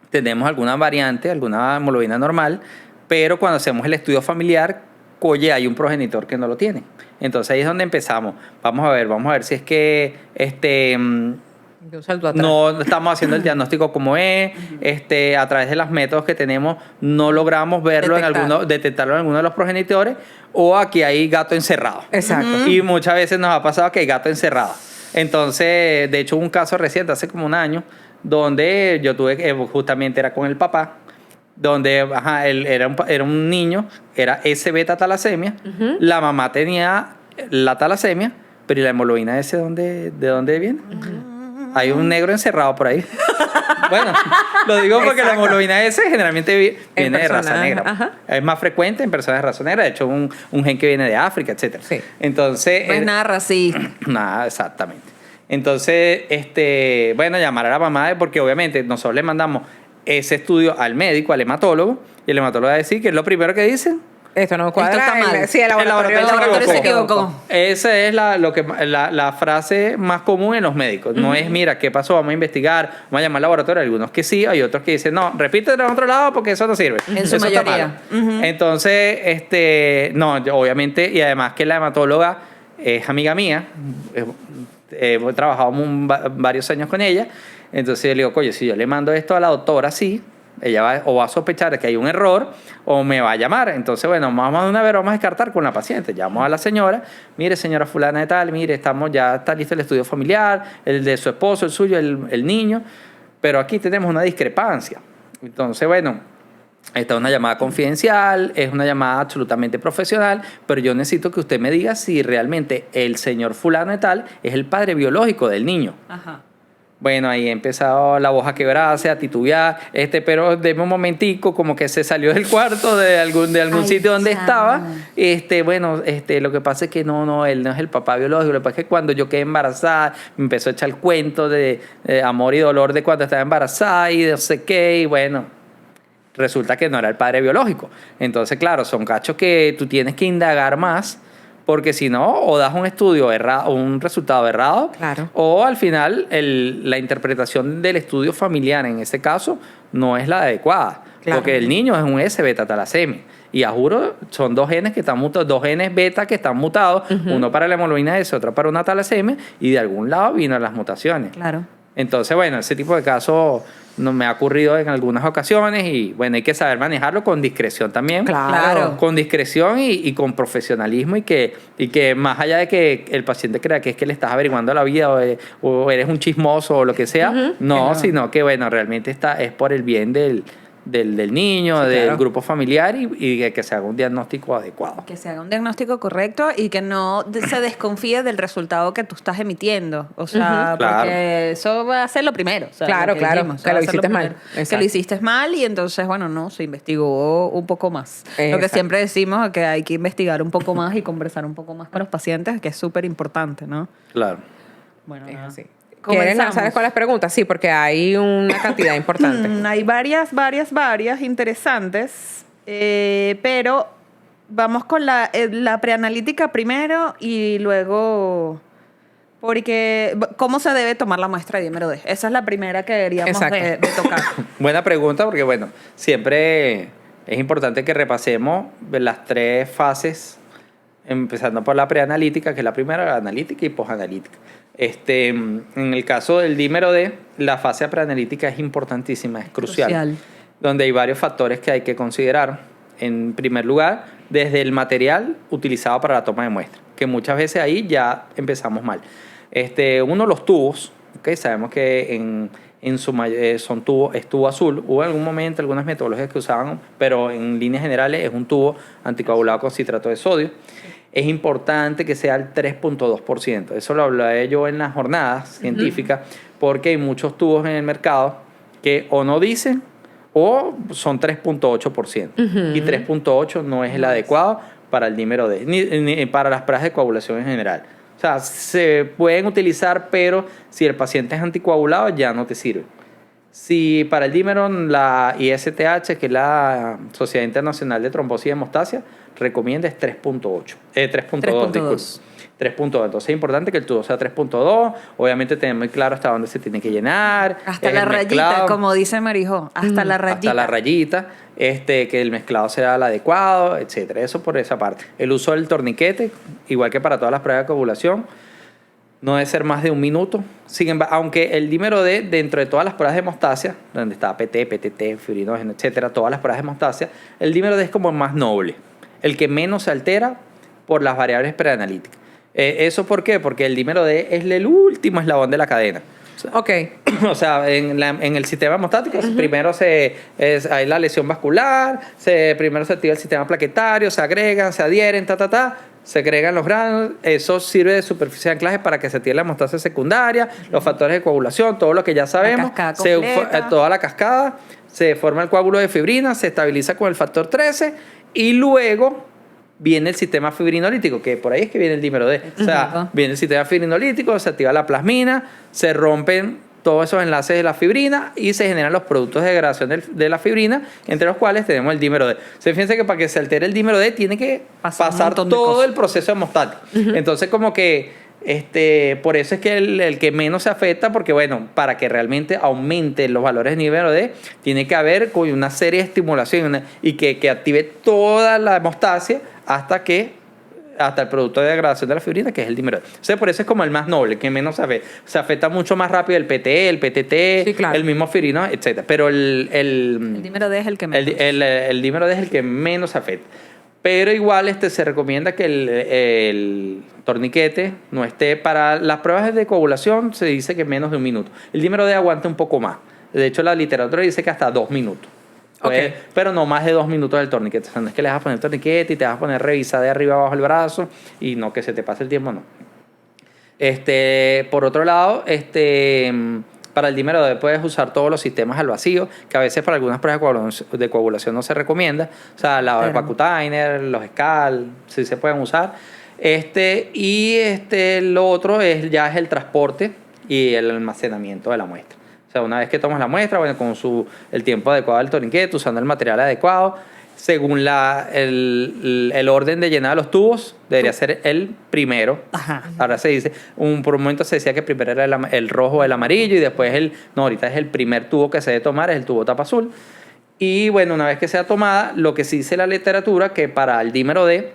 tenemos alguna variante, alguna hemoglobina normal, pero cuando hacemos el estudio familiar, oye, hay un progenitor que no lo tiene. Entonces ahí es donde empezamos. Vamos a ver si es que no estamos haciendo el diagnóstico como es, a través de los métodos que tenemos no logramos verlo detectarlo en alguno de los progenitores, o aquí hay gato encerrado. Exacto. Y muchas veces nos ha pasado que hay gato encerrado. Entonces, de hecho, hubo un caso reciente, hace como un año, donde yo justamente era con el papá, donde él era un niño, era S-beta talasemia, la mamá tenía la talasemia, pero ¿y la hemoglobina S de dónde viene? Hay un negro encerrado por ahí. Bueno, lo digo porque la hemoglobina S generalmente viene de raza negra. Ajá. Es más frecuente en personas de raza negra, de hecho un gen que viene de África, etc. Sí. Entonces, no es nada racista. Nada, exactamente. Entonces, llamar a la mamá, porque obviamente nosotros le mandamos ese estudio al médico, al hematólogo, y el hematólogo va a decir que es lo primero que dicen. Esto no cuadra. Esto está mal. Sí, el laboratorio se equivocó. Esa es la frase más común en los médicos. No es, mira, ¿qué pasó? Vamos a investigar, vamos a llamar al laboratorio. Hay algunos que sí, hay otros que dicen, no, repítelo en otro lado porque eso no sirve. En su mayoría. Entonces, obviamente, y además que la hematóloga es amiga mía, he trabajado varios años con ella. Entonces yo le digo, oye, si yo le mando esto a la doctora, sí, ella va a sospechar de que hay un error o me va a llamar. Entonces, bueno, vamos a descartar con la paciente. Llamamos a la señora, mire, señora fulana de tal, mire, ya está listo el estudio familiar, el de su esposo, el suyo, el niño, pero aquí tenemos una discrepancia. Entonces, bueno, esta es una llamada confidencial, es una llamada absolutamente profesional, pero yo necesito que usted me diga si realmente el señor fulano de tal es el padre biológico del niño. Ajá. Bueno, ahí empezó la voz a quebrarse, a titubear, pero de un momentico como que se salió del cuarto de algún sitio donde estaba. Lo que pasa es que no, él no es el papá biológico. Lo que pasa es que cuando yo quedé embarazada, me empezó a echar el cuento de amor y dolor de cuando estaba embarazada y de no sé qué, y bueno, resulta que no era el padre biológico. Entonces, claro, son cachos que tú tienes que indagar más, porque si no, o das un estudio errado, un resultado errado, claro, o al final la interpretación del estudio familiar en este caso no es la adecuada, claro, porque el niño es un S-beta talasemia Y a juro, son 2 genes que están mutados, 2 genes beta que están mutados, uno para la hemoglobina S, otro para una talasemia, y de algún lado vino las mutaciones. Claro. Entonces, bueno, ese tipo de casos no me ha ocurrido en algunas ocasiones y, bueno, hay que saber manejarlo con discreción también. Claro. Con discreción y con profesionalismo y que más allá de que el paciente crea que es que le estás averiguando la vida o eres un chismoso o lo que sea, no, sino que, bueno, realmente es por el bien del niño, Sí, del claro. grupo familiar y que se haga un diagnóstico adecuado. Que se haga un diagnóstico correcto y que no se desconfíe del resultado que tú estás emitiendo. O sea, Claro. porque eso va a ser lo primero. O sea, Claro, claro, dijimos, que va lo a ser hiciste mal. primero. Que Exacto. lo hiciste mal y entonces, bueno, no, se investigó un poco más. Lo que Exacto. siempre decimos es que hay que investigar un poco más y conversar un poco más con los pacientes, que es súper importante, ¿no? Claro. Bueno, Es nada. así. ¿Quieren Comenzamos. lanzar con las preguntas? Sí, porque hay una cantidad importante. Hay varias interesantes, pero vamos con la preanalítica primero y luego, porque ¿cómo se debe tomar la muestra de dímero D? Esa es la primera que deberíamos Exacto. de tocar. Buena pregunta porque, bueno, siempre es importante que repasemos las 3 fases, empezando por la preanalítica, que es la primera, la analítica y posanalítica. En el caso del dímero D, la fase preanalítica es importantísima, es crucial, donde hay varios factores que hay que considerar. En primer lugar, desde el material utilizado para la toma de muestra, que muchas veces ahí ya empezamos mal. Uno, los tubos, ¿okay? Sabemos que en su son tubos, es tubo azul. Hubo en algún momento algunas metodologías que usaban, pero en líneas generales es un tubo anticoagulado con citrato de sodio. Es importante que sea el 3.2%. Eso lo hablé yo en las jornadas científicas, porque hay muchos tubos en el mercado que o no dicen o son 3.8%. Y 3.8 no es el adecuado para el dímero D, ni para las pruebas de coagulación en general. O sea, se pueden utilizar, pero si el paciente es anticoagulado ya no te sirve. Si para el dímero la ISTH, que es la Sociedad Internacional de Trombosis y Hemostasia, recomienda es 3.8. 3.2, disculpe. 3.2. Entonces es importante que el tubo sea 3.2. Obviamente tener muy claro hasta dónde se tiene que llenar. Hasta la rayita, como dice Marijó, hasta la rayita. Hasta la rayita, que el mezclado sea el adecuado, etcétera. Eso por esa parte. El uso del torniquete, igual que para todas las pruebas de coagulación, no debe ser más de 1 minuto. Sin embargo, aunque el dímero D, dentro de todas las pruebas de hemostasia, donde está PT, PTT, fibrinógeno, etcétera, todas las pruebas de hemostasia, el dímero D es como el más noble, el que menos se altera por las variables preanalíticas. ¿Eso por qué? Porque el dímero D es el último eslabón de la cadena. Ok. O sea, en el sistema hemostático primero hay la lesión vascular, primero se activa el sistema plaquetario, se agregan, se adhieren, se agregan los granos. Eso sirve de superficie de anclaje para que se active la hemostasia secundaria, los factores de coagulación, todo lo que ya sabemos. La cascada completa. Toda la cascada, se forma el coágulo de fibrina, se estabiliza con el factor 13 y luego viene el sistema fibrinolítico, que por ahí es que viene el dímero D. O sea, viene el sistema fibrinolítico, se activa la plasmina, se rompen todos esos enlaces de la fibrina y se generan los productos de degradación de la fibrina, entre los cuales tenemos el dímero D. Fíjense que para que se altere el dímero D tiene que pasar todo el proceso hemostático. Entonces, como que por eso es que el que menos se afecta, porque bueno, para que realmente aumente los valores de dímero D, tiene que haber una serie de estimulación y que active toda la hemostasia hasta el producto de degradación de la fibrina, que es el dímero D. O sea, por eso es como el más noble, que menos se afecta. Se afecta mucho más rápido el PTE, el PTT, sí, claro, el mismo fibrino, etc. Pero el dímero D es el que menos. El dímero D es el que menos se afecta. Pero igual se recomienda que el torniquete no esté para las pruebas de coagulación, se dice que menos de 1 minuto. El dímero D aguanta un poco más. De hecho, la literatura dice que hasta 2 minutos. Okay. Pero no más de 2 minutos del torniquete. O sea, no es que le vas a poner el torniquete y te vas a poner a revisar de arriba abajo el brazo y no que se te pase el tiempo, no. Por otro lado, para el dímero D puedes usar todos los sistemas al vacío, que a veces para algunas pruebas de coagulación no se recomienda. O sea, la Vacutainer, los SCAL, sí se pueden usar. Lo otro ya es el transporte y el almacenamiento de la muestra. O sea, una vez que tomas la muestra, bueno, con el tiempo adecuado del torniquete, usando el material adecuado, según el orden de llenado de los tubos, debería ser el primero. Ajá. Ahora se dice, por un momento se decía que primero era el rojo o el amarillo y después ahorita es el primer tubo que se debe tomar, es el tubo tapa azul. Y bueno, una vez que sea tomada, lo que sí dice la literatura, que para el dímero D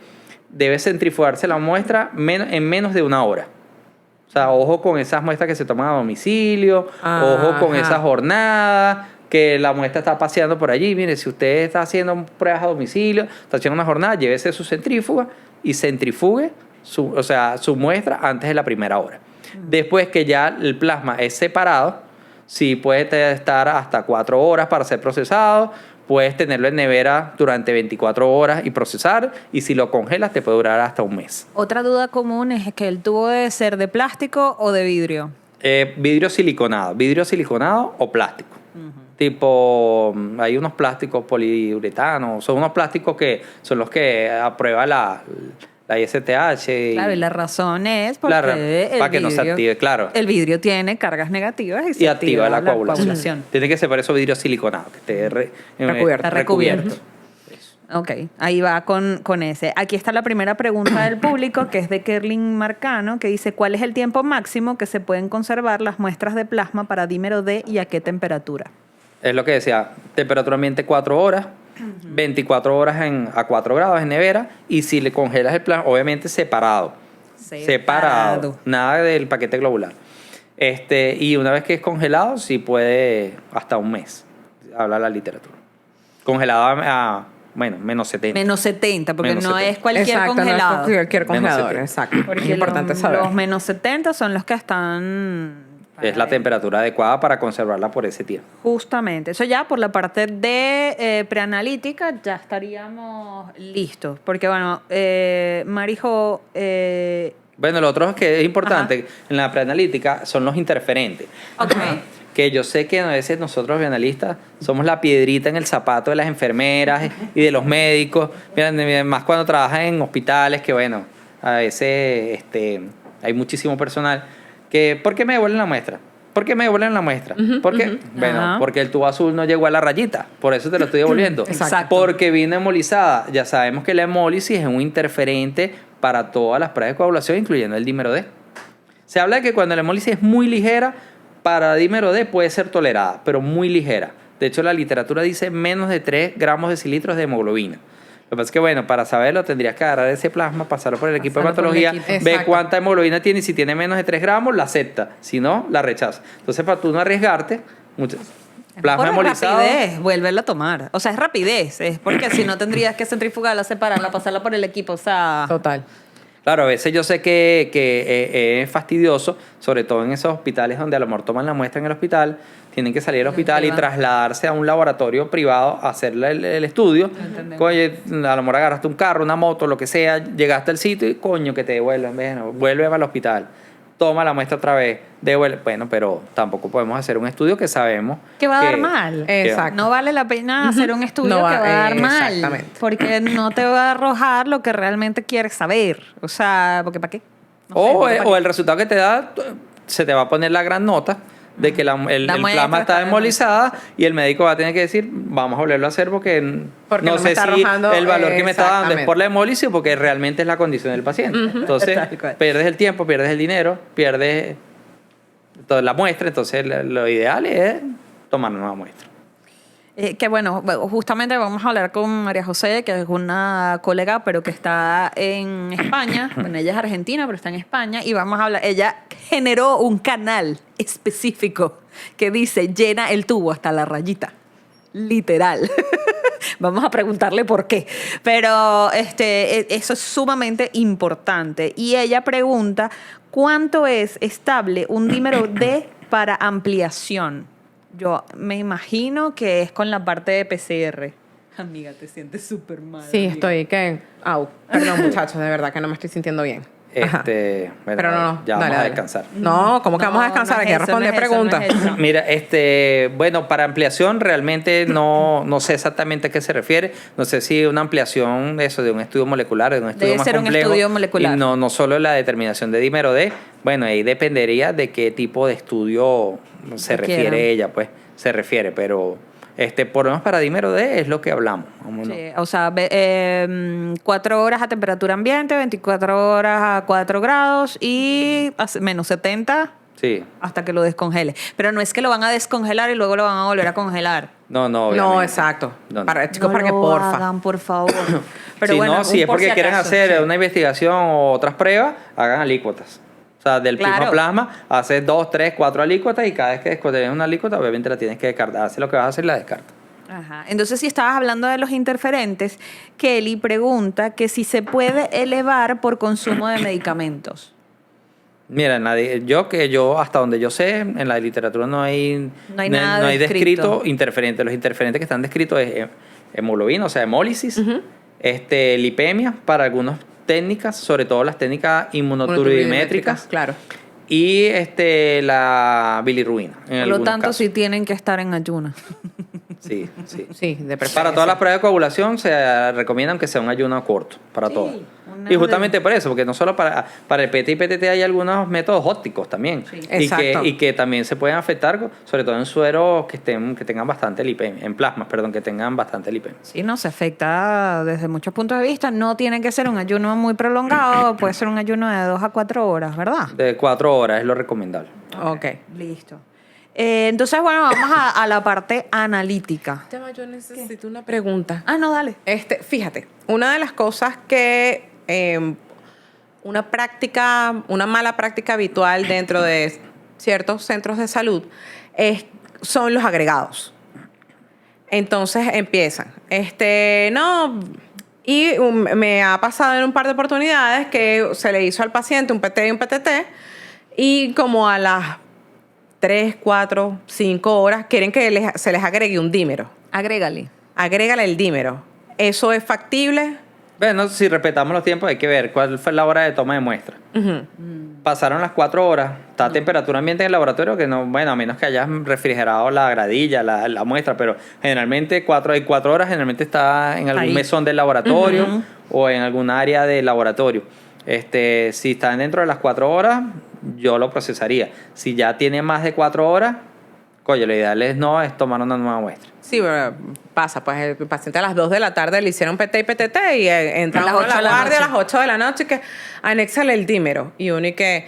debe centrifugarse la muestra en menos de 1 hora. O sea, ojo con esas muestras que se toman a domicilio, ojo con esas jornadas, que la muestra está paseando por allí. Mire, si usted está haciendo pruebas a domicilio, está haciendo una jornada, llévese su centrífuga y centrifugue su muestra antes de la primera hora. Después que ya el plasma es separado, sí puede estar hasta 4 horas para ser procesado. Puedes tenerlo en nevera durante 24 horas y procesar. Y si lo congelas, te puede durar hasta 1 mes. Otra duda común es que el tubo debe ser de plástico o de vidrio. Vidrio siliconado o plástico. Tipo, hay unos plásticos poliuretanos, son unos plásticos que son los que aprueba la ISTH. Claro, y la razón es porque para que no se active, claro. El vidrio tiene cargas negativas y se activa la coagulación. Tiene que ser por eso vidrio siliconado, que esté recubierto. Ok, ahí va con ese. Aquí está la primera pregunta del público, que es de Kerlin Marcano, que dice: ¿cuál es el tiempo máximo que se pueden conservar las muestras de plasma para dímero D y a qué temperatura? Es lo que decía, temperatura ambiente 4 horas, 24 horas a 4 grados en nevera, y si le congelas el plasma, obviamente separado. Nada del paquete globular. Y una vez que es congelado, sí puede hasta 1 mes, habla la literatura. Congelado a menos 70. Menos 70, porque menos no 70. es cualquier exacto, congelado. No es cualquier congelador, exacto. Porque es importante saber. Los menos 70 son los que están... Es la temperatura adecuada para conservarla por ese tiempo. Justamente. Eso ya por la parte de preanalítica ya estaríamos listos. Porque bueno, Marijo... Bueno, lo otro que es importante en la preanalítica son los interferentes. Ok. Que yo sé que a veces nosotros bienalistas somos la piedrita en el zapato de las enfermeras y de los médicos. Miren, más cuando trabajan en hospitales, que bueno, a veces hay muchísimo personal. ¿Por qué me devuelven la muestra? ¿Por qué me devuelven la muestra? Porque el tubo azul no llegó a la rayita. Por eso te lo estoy devolviendo. Exacto. Porque vino hemolizada. Ya sabemos que la hemólisis es un interferente para todas las pruebas de coagulación, incluyendo el dímero D. Se habla de que cuando la hemólisis es muy ligera, para dímero D puede ser tolerada, pero muy ligera. De hecho, la literatura dice menos de 3 gramos decilitros de hemoglobina. Lo que pasa es que, bueno, para saberlo tendrías que agarrar ese plasma, pasarlo por el equipo de patología, ver cuánta hemoglobina tiene y si tiene menos de 3 gramos, la acepta. Si no, la rechaza. Entonces, para tú no arriesgarte, plasma hemolizado... Es rapidez, vuélvelo a tomar. O sea, es rapidez. Es porque si no tendrías que centrifugarla, separarla, pasarla por el equipo. O sea... Total. Claro, a veces yo sé que es fastidioso, sobre todo en esos hospitales donde a lo mejor toman la muestra en el hospital, tienen que salir del hospital y trasladarse a un laboratorio privado a hacer el estudio. Oye, a lo mejor agarraste un carro, una moto, lo que sea, llegaste al sitio y coño que te devuelven. Bueno, vuelve al hospital, toma la muestra otra vez, devuelve. Bueno, pero tampoco podemos hacer un estudio que sabemos que va a dar mal. Exacto. No vale la pena hacer un estudio que va a dar mal. Exactamente. Porque no te va a arrojar lo que realmente quieres saber. O sea, porque ¿para qué? O el resultado que te da, se te va a poner la gran nota de que el plasma está hemolizada y el médico va a tener que decir, vamos a volverlo a hacer porque no sé si el valor que me está dando es por la hemólisis o porque realmente es la condición del paciente. Entonces, pierdes el tiempo, pierdes el dinero, pierdes toda la muestra. Entonces, lo ideal es tomar una nueva muestra. Que bueno, justamente vamos a hablar con María José, que es una colega, pero que está en España. Bueno, ella es argentina, pero está en España. Y vamos a hablar, ella generó un canal específico que dice, llena el tubo hasta la rayita. Literal. Vamos a preguntarle por qué. Pero eso es sumamente importante. Y ella pregunta, ¿cuánto es estable un dímero D para ampliación? Yo me imagino que es con la parte de PCR. Amiga, te sientes súper mal. Sí, amiga. Estoy que... Perdón, muchachos, de verdad que no me estoy sintiendo bien. Bueno, pero no, ya vamos a descansar. No, ¿cómo que vamos a descansar? Hay que responder preguntas. Mira, bueno, para ampliación realmente no sé exactamente a qué se refiere. No sé si una ampliación de un estudio molecular, de un estudio más complejo. Debe ser un estudio molecular. Y no solo la determinación de dímero D. Bueno, ahí dependería de qué tipo de estudio se refiere ella, pues. Se refiere, pero... por lo menos para dímero D es lo que hablamos. Sí, o sea, 4 horas a temperatura ambiente, 24 horas a 4 grados y menos 70 sí. Hasta que lo descongele. Pero no es que lo van a descongelar y luego lo van a volver a congelar. No, No, exacto. No. Chicos, no para que lo porfa. hagan, por favor. Pero si bueno, no, si es por porque quieren acaso, hacer sí. una investigación o otras pruebas, hagan alícuotas. O sea, del Claro. mismo plasma, haces 2, 3, 4 alícuotas y cada vez que descontinues una alícuota, obviamente la tienes que descartar. Haces lo que vas a hacer y la descartas. Ajá. Entonces, si estabas hablando de los interferentes, Kelly pregunta que si se puede elevar por consumo de medicamentos. Mira, yo hasta donde yo sé, en la literatura no hay nada no hay descrito. descrito interferentes. Los interferentes que están descritos es hemoglobina, o sea, hemólisis, lipemia para algunas técnicas, sobre todo las técnicas inmunoturbimétricas, Claro. y la bilirrubina. En Por lo algunos tanto, casos. sí tienen que estar en ayunas. Sí, sí. Sí, de preferencia. Para todas las pruebas de coagulación se recomiendan que sea un ayuno corto, para todas. una Y justamente por eso, porque no solo para el PT y PTT hay algunos métodos ópticos también. Sí. Exacto. Y que también se pueden afectar, sobre todo en sueros que tengan bastante lipemia, en plasmas, perdón, que tengan bastante lipemia. Sí, no, se afecta desde muchos puntos de vista. No tiene que ser un ayuno muy prolongado, puede ser un ayuno de 2 a 4 horas, ¿verdad? De 4 horas es lo recomendable. Ok. Listo. Entonces, bueno, vamos a la parte analítica. Yo necesito una pregunta. Ah, no, dale. Fíjate, una de las cosas que una mala práctica habitual dentro de ciertos centros de salud son los agregados. Entonces empiezan, me ha pasado en un par de oportunidades que se le hizo al paciente un PT y un PTT y como a las 3, 4, 5 horas quieren que se les agregue un dímero. Agrégale. Agrégale el dímero. ¿Eso es factible? Bueno, si respetamos los tiempos, hay que ver cuál fue la hora de toma de muestra. Pasaron las 4 horas, está a temperatura ambiente en el laboratorio, que no, bueno, a menos que hayas refrigerado la gradilla, la muestra, pero generalmente 4 horas generalmente está en algún Ahí. mesón del laboratorio o en algún área del laboratorio. Si están dentro de las 4 horas, yo lo procesaría. Si ya tiene más de 4 horas, coño, lo ideal es tomar una nueva muestra. Sí, pero pasa, pues el paciente a las 2 de la tarde le hicieron PT y PTT y entra A las uno a 8 de la la guardia a noche. las 8 de la noche que anéxale el dímero. Y uno y que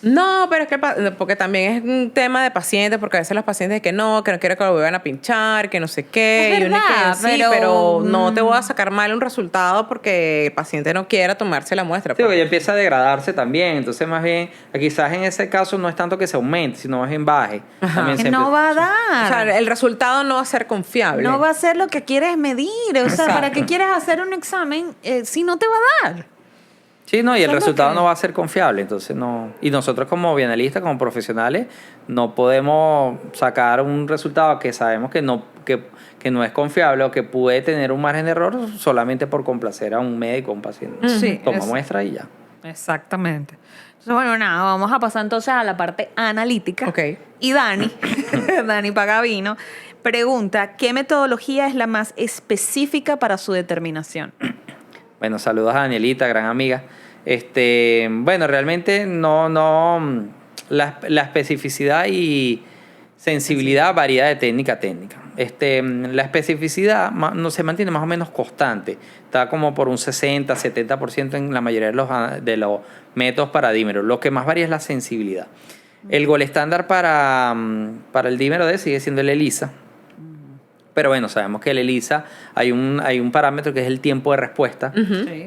no, pero es que porque también es un tema de pacientes, porque a veces los pacientes que no quiero que lo vuelvan a pinchar, que no sé qué. Es y uno y que verdad, sí, pero no te voy a sacar mal un resultado porque el paciente no quiera tomarse la muestra. Sí, porque ya empieza a degradarse también. Entonces, más bien, quizás en ese caso no es tanto que se aumente, sino más bien baje. También Que no va a dar. O sea, el resultado no va a ser confiable. No va a ser lo que quieres medir. O sea, ¿para qué quieres hacer un examen si no te va a dar? Sí, no, y el Eso es lo resultado que- no va a ser confiable, entonces no. Y nosotros como bienalistas, como profesionales, no podemos sacar un resultado que sabemos que no es confiable o que puede tener un margen de error solamente por complacer a un médico o un paciente. Sí, Toma es- muestra y ya. Exactamente. Entonces, bueno, nada, vamos a pasar entonces a la parte analítica. Ok. Y Dani, Dani Pagavino, pregunta, ¿qué metodología es la más específica para su determinación? Bueno, saludos a Danielita, gran amiga. Bueno, realmente la especificidad y sensibilidad varía de técnica a técnica. La especificidad no se mantiene más o menos constante. Está como por un 60-70% en la mayoría de los métodos para dímeros. Lo que más varía es la sensibilidad. El gol estándar para el dímero D sigue siendo el ELISA. Pero bueno, sabemos que el ELISA hay un parámetro que es el tiempo de respuesta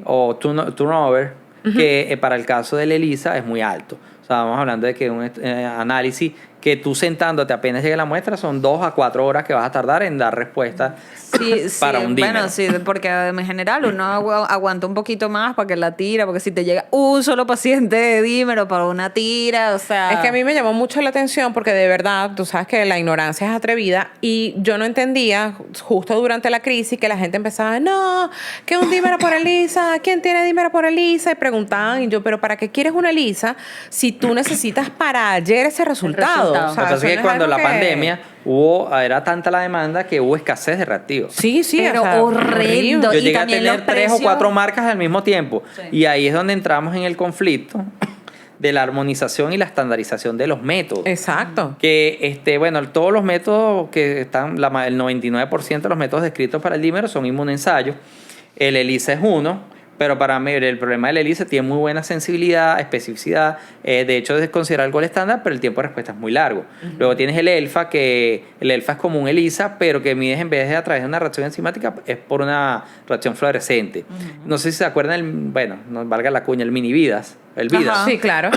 o turnover, que para el caso del ELISA es muy alto. O sea, vamos hablando de que un análisis que tú sentándote apenas llegue la muestra son 2 a 4 horas que vas a tardar en dar respuesta para un dímero. Bueno, sí, porque en general uno aguanta un poquito más para que la tira, porque si te llega un solo paciente de dímero para una tira, o sea... Es que a mí me llamó mucho la atención porque de verdad, tú sabes que la ignorancia es atrevida y yo no entendía justo durante la crisis que la gente empezaba, no, que un dímero por ELISA, ¿quién tiene dímero por ELISA? Y preguntaban y yo, pero ¿para qué quieres una ELISA si tú necesitas para ayer ese resultado? resultado. Lo que pasa es eso que no cuando algo la pandemia era tanta la demanda que hubo escasez de reactivos. Sí, Pero o sea, horrendo. Yo Y llegué a también tener los 3 o precios. 4 marcas al mismo tiempo. Sí. Y ahí es donde entramos en el conflicto de la armonización y la estandarización de los métodos. Exacto. Que, bueno, todos los métodos que están, el 99% de los métodos descritos para el dímero son inmunoensayos. El ELISA es uno, Pero para mí el problema del ELISA tiene muy buena sensibilidad, especificidad. De hecho, es considerado el gol estándar, pero el tiempo de respuesta es muy largo. Luego tienes el ELFA, que el ELFA es como un ELISA, pero que mides en vez de a través de una reacción enzimática, es por una reacción fluorescente. No sé si se acuerdan, no valga la cuña, el mini Vidas. El Vidas. Sí, claro.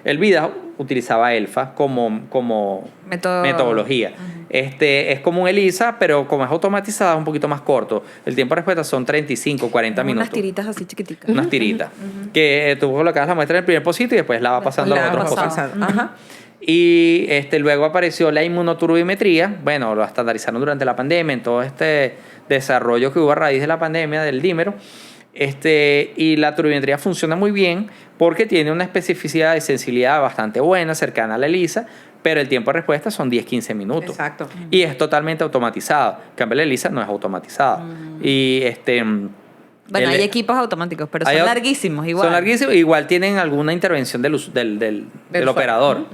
El Vidas utilizaba ELFA como metodología. Es como un ELISA, pero como es automatizada, es un poquito más corto. El tiempo de respuesta son 35, 40 minutos. Unas tiritas así chiquiticas. Unas tiritas. Que tú colocabas la muestra en el primer pocito y después la vas pasando a los otros pocitos. Ajá. Y luego apareció la inmunoturbimetría. Bueno, lo estandarizaron durante la pandemia, en todo este desarrollo que hubo a raíz de la pandemia del dímero. Y la turbimetría funciona muy bien porque tiene una especificidad y sensibilidad bastante buena, cercana a la ELISA, pero el tiempo de respuesta son 10-15 minutos. Exacto. Y es totalmente automatizado. En cambio, la ELISA no es automatizada. Y Bueno, hay equipos automáticos, pero son larguísimos igual. Son larguísimos, igual tienen alguna intervención del operador.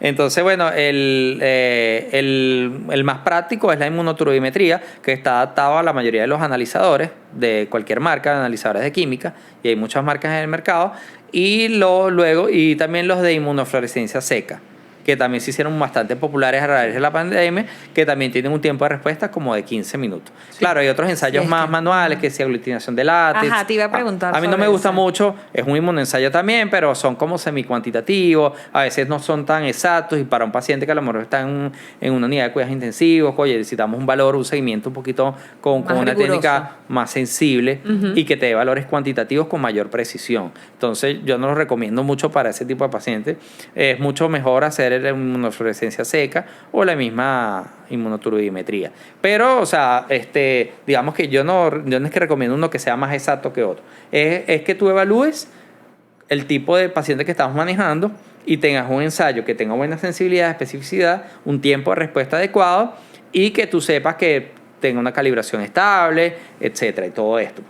Entonces, bueno, el más práctico es la inmunoturbimetría, que está adaptado a la mayoría de los analizadores de cualquier marca, analizadores de química, y hay muchas marcas en el mercado, y también los de inmunofluorescencia seca, que también se hicieron bastante populares a raíz de la pandemia, que también tienen un tiempo de respuesta como de 15 minutos. Sí. Claro, hay otros ensayos más manuales, que si aglutinación de látex. Ajá, te iba a preguntar. A mí no me gusta mucho, es un inmunoensayo también, pero son como semicuantitativos, a veces no son tan exactos, y para un paciente que a lo mejor está en una unidad de cuidados intensivos, oye, necesitamos un seguimiento un poquito con una técnica más sensible y que te dé valores cuantitativos con mayor precisión. Entonces, yo no lo recomiendo mucho para ese tipo de pacientes. Es mucho mejor hacer la inmunofluorescencia seca o la misma inmunoturbimetría. Pero, o sea, digamos que yo no es que recomiendo uno que sea más exacto que otro. Es que tú evalúes el tipo de paciente que estamos manejando y tengas un ensayo que tenga buena sensibilidad, especificidad, un tiempo de respuesta adecuado y que tú sepas que tenga una calibración estable, etcétera, y todo esto.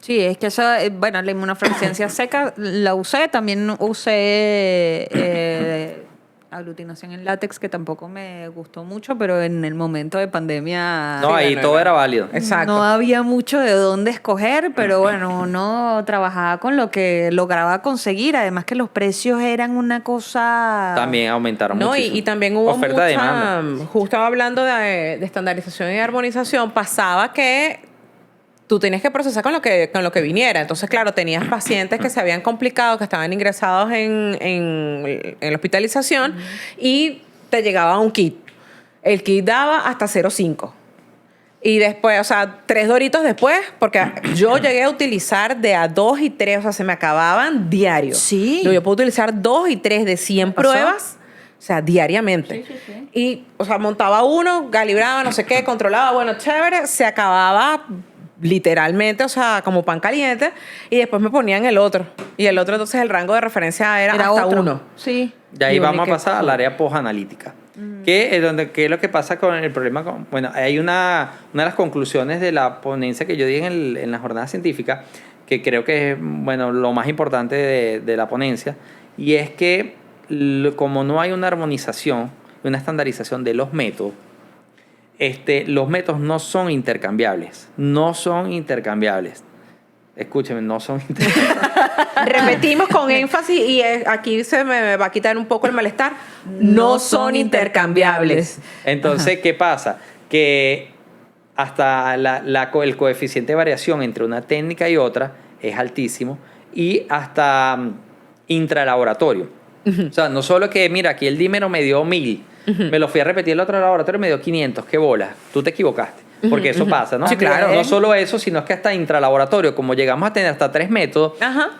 Sí, es que eso, bueno, la inmunofluorescencia seca la usé, también usé aglutinación en látex, que tampoco me gustó mucho, pero en el momento de pandemia... No, ahí todo era válido. Exacto. No había mucho de dónde escoger, pero bueno, uno trabajaba con lo que lograba conseguir, además que los precios eran una cosa... También aumentaron muchísimo. Y también hubo oferta de demanda. Justo hablando de estandarización y armonización, pasaba que tú tenías que procesar con lo que viniera. Entonces, claro, tenías pacientes que se habían complicado, que estaban ingresados en la hospitalización y te llegaba un kit. El kit daba hasta 0,5. Y después, o sea, 3 Doritos después, porque yo llegué a utilizar de a 2 y 3, o sea, se me acababan diario. Sí. Yo puedo utilizar 2 y 3 de 100 pruebas, o sea, diariamente. Sí. Y, o sea, montaba uno, calibraba, no sé qué, controlaba, bueno, chévere, se acababa literalmente, o sea, como pan caliente, y después me ponían el otro. Y el otro, entonces, el rango de referencia era hasta otro. 1. Sí. Y ahí vamos a pasar al área posanalítica. ¿Qué es lo que pasa con el problema? Bueno, hay una de las conclusiones de la ponencia que yo di en la jornada científica, que creo que es, bueno, lo más importante de la ponencia, y es que como no hay una armonización, una estandarización de los métodos, los métodos no son intercambiables. No son intercambiables. Escúcheme, no son intercambiables. Repetimos con énfasis y aquí se me va a quitar un poco el malestar. No son intercambiables. Entonces, ¿qué pasa? Que hasta el coeficiente de variación entre una técnica y otra es altísimo, y hasta intralaboratorio. O sea, no solo que, mira, aquí el dímero me dio 1000, me lo fui a repetir el otro laboratorio y me dio 500, qué bola, tú te equivocaste. Porque eso pasa, ¿no? Sí, claro. No solo eso, sino que hasta intralaboratorio, como llegamos a tener hasta 3 métodos,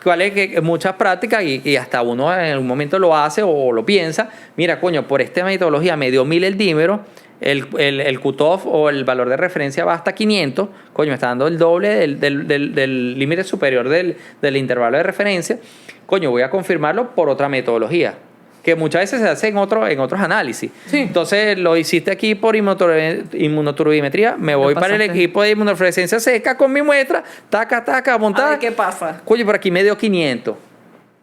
cuales que muchas prácticas y hasta uno en algún momento lo hace o lo piensa, mira, coño, por esta metodología me dio 1000 el dímero, el cutoff o el valor de referencia va hasta 500, coño, me está dando el doble del límite superior del intervalo de referencia, coño, voy a confirmarlo por otra metodología, que muchas veces se hace en otros análisis. Sí. Entonces, lo hiciste aquí por inmunoturbimetría, me voy para el equipo de inmunofluorescencia seca con mi muestra, taca, montada. A ver qué pasa. Coño, por aquí me dio 500.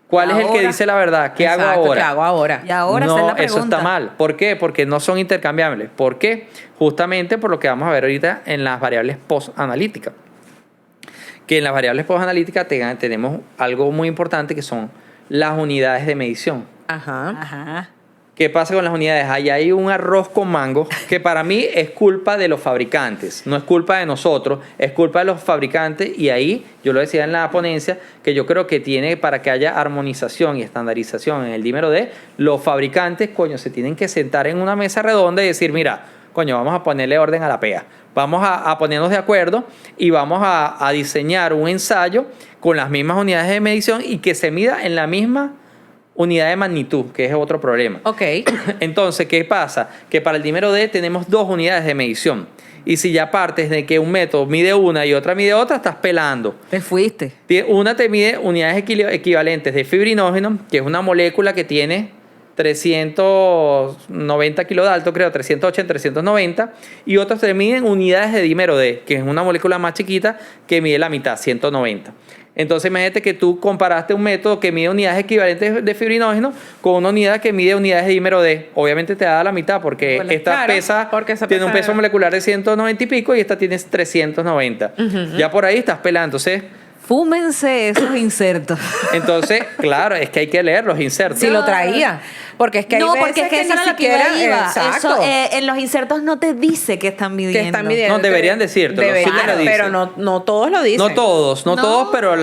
¿Cuál es el que dice la verdad? ¿Qué hago ahora? ¿Qué hago ahora? Y ahora no, esa es la pregunta. eso está mal. ¿Por qué? Porque no son intercambiables. ¿Por qué? Justamente por lo que vamos a ver ahorita en las variables post-analíticas. que en las variables postanalíticas tenemos algo muy importante que son las unidades de medición. Ajá. ¿Qué pasa con las unidades? Ahí hay un arroz con mango que para mí es culpa de los fabricantes, no es culpa de nosotros, es culpa de los fabricantes, y ahí yo lo decía en la ponencia que yo creo que tiene, para que haya armonización y estandarización en el dímero D, los fabricantes, se tienen que sentar en una mesa redonda y decir, mira, vamos a ponerle orden a la PEA, vamos a ponernos de acuerdo y vamos a diseñar un ensayo con las mismas unidades de medición y que se mida en la misma unidad de magnitud, que es otro problema. Ok. Entonces, ¿qué pasa? Que para el dímero D tenemos 2 unidades de medición. Y si ya partes de que un método mide una y otra mide otra, estás pelando. Te fuiste. Una te mide unidades equivalentes de fibrinógeno, que es una molécula que tiene 390 kilodaltos, creo, 380, 390, y otros te miden unidades de dímero D, que es una molécula más chiquita que mide la mitad, 190. Entonces, imagínate que tú comparaste un método que mide unidades equivalentes de fibrinógeno con una unidad que mide unidades de dímero D. Obviamente te da la mitad porque esta tiene un peso molecular de 190 y pico y esta tiene 390. Ya por ahí estás pelando. Entonces, fúmense esos insertos. Entonces, claro, es que hay que leer los insertos. Si lo traía. Porque es que hay porque es que eso ni era lo que siquiera... yo iba. Exacto. Eso, en los insertos no te dice que están midiendo. No, deberían decirte. Pero no todos lo dicen. No todos, pero